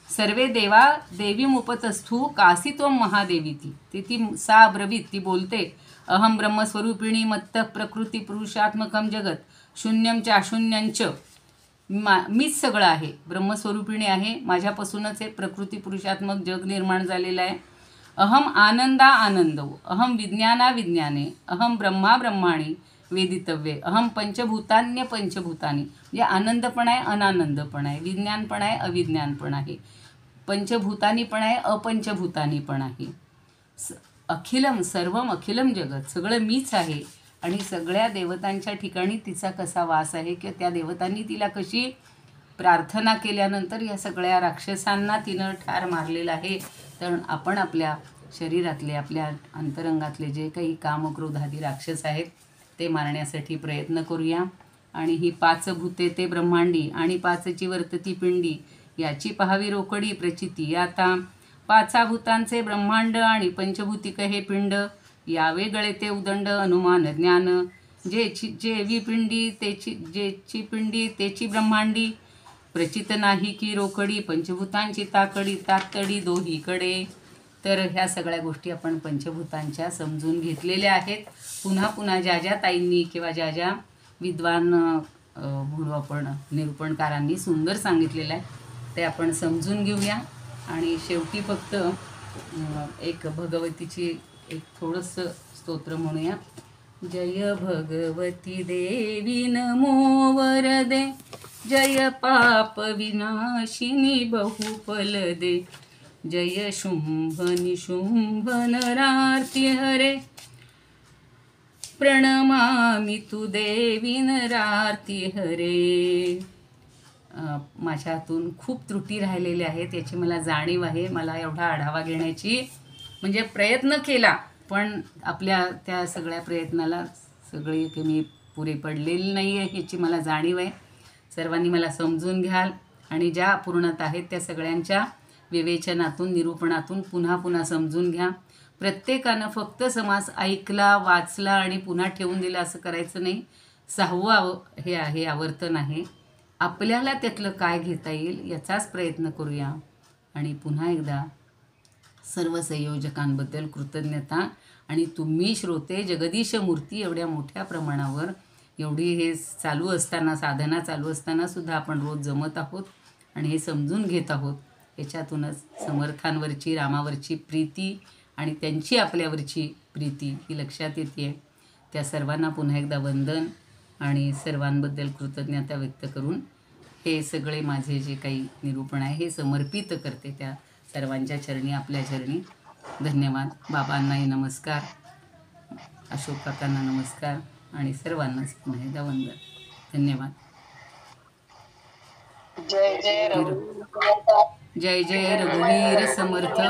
सर्वे देवा देवीमुपतस्थू कासित्वं महादेवीती. ती सा ब्रवीत, ती बोलते, अहम ब्रह्मस्वरूपिणी मत्त प्रकृती पुरुषात्मकम जगत शून्यम चाशून्यंच. मीच सगळं आहे, ब्रह्मस्वरूपिणी आहे, माझ्यापासूनच हे प्रकृती पुरुषात्मक जग निर्माण झालेलं आहे. अहम आनंदा आनंदो, अहम विज्ञाना विज्ञाने, अहम ब्रह्मा ब्रह्माणी वेदितव्ये, अहम पंचभूतान्य पंचभूतानी. म्हणजे आनंद पण आहे, अनानंद पण आहे, विज्ञान पण आहे, अविज्ञान पण आहे, पंचभूतानी पण आहे, अपंचभूतानी पण आहे. अखिलम सर्वम अखिलम जगत, सगळं मीच आहे. आणि सगळ्या देवतांच्या ठिकाणी तिचा कसा वास आहे किंवा त्या देवतांनी तिला कशी प्रार्थना केल्यानंतर या सगळ्या राक्षसांना तिनं ठार मारलेलं आहे. तर आपण आपल्या शरीरातले आपल्या अंतरंगातले जे काही कामक्रोधादी राक्षस आहेत ते मारण्यासाठी प्रयत्न करूया. आणि ही 5 भूते ते ब्रह्मांडी आणि 5ची वर्तती पिंडी, याची पहावी रोकडी प्रचिती. आता 5 भूतांचे ब्रह्मांड आणि पंचभूतिक हे पिंड, यावे गळे ते उदंड अनुमान ज्ञान. जेवी पिंडी जेची पिंडी तेची ब्रह्मांडी, प्रचित नाही की रोकडी पंचभूतांची ताकडी तातडी दोहीकडे. तर ह्या सगळ्या गोष्टी आपण पंचभूतांच्या समजून घेतलेल्या आहेत. पुन्हा पुन्हा ज्या ज्या ताईंनी किंवा ज्या ज्या विद्वान म्हणू आपण निरूपणकारांनी सुंदर सांगितलेलं आहे ते आपण समजून घेऊया. आणि शेवटी फक्त एक भगवतीची एक थोडंसं स्तोत्र म्हणूया. जय भगवती देवी नमो वरदे, जय पाप विनाशिनी बहुफल दे, जय शुंभ निशुंभ नरार्ती हरे, प्रणमामि तु देवी नरार्ती हरे. माझ्यातून खूप त्रुटी राहिलेल्या आहेत याची मला जाणीव आहे. मला एवढा आढावा घेण्याची म्हणजे प्रयत्न केला, पण आपल्या त्या सगळ्या प्रयत्नाला सगळी मी पुरे पडलेली नाही आहे ह्याची मला जाणीव आहे. सर्वांनी मला समजून घ्याल आणि ज्या अपूर्णत आहेत त्या सगळ्यांच्या विवेचनातून निरूपणातून पुन्हा पुन्हा समजून घ्या. प्रत्येकानं फक्त समास ऐकला वाचला आणि पुन्हा ठेवून दिला असं करायचं नाही. 6वं हे आहे आवर्तन आहे. आपल्याला त्यातलं काय घेता येईल याचाच प्रयत्न करूया. आणि पुन्हा एकदा सर्व संयोजकांबद्दल कृतज्ञता. आणि तुम्ही श्रोते जगदीश मूर्ती एवढ्या मोठ्या प्रमाणावर एवढी हे चालू असताना साधना चालू असताना सुद्धा आपण रोज जमत आहोत आणि हे समजून घेत आहोत. याच्यातूनच समर्थांवरची रामावरची प्रीती आणि त्यांची आपल्यावरची प्रीती ही लक्षात येते. त्या सर्वांना पुन्हा एकदा वंदन आणि सर्वांबद्दल कृतज्ञता व्यक्त करून हे सगळे माझे जे काही निरूपण आहे हे समर्पित करते त्या सर्वांच्या चरणी, आपल्या चरणी. धन्यवाद. बाबांनाही नमस्कार, अशोक काकांना नमस्कार आणि सर्वांनाच पुन्हा एकदा वंदन. धन्यवाद. जय जय जय जय रघुवीर समर्थ.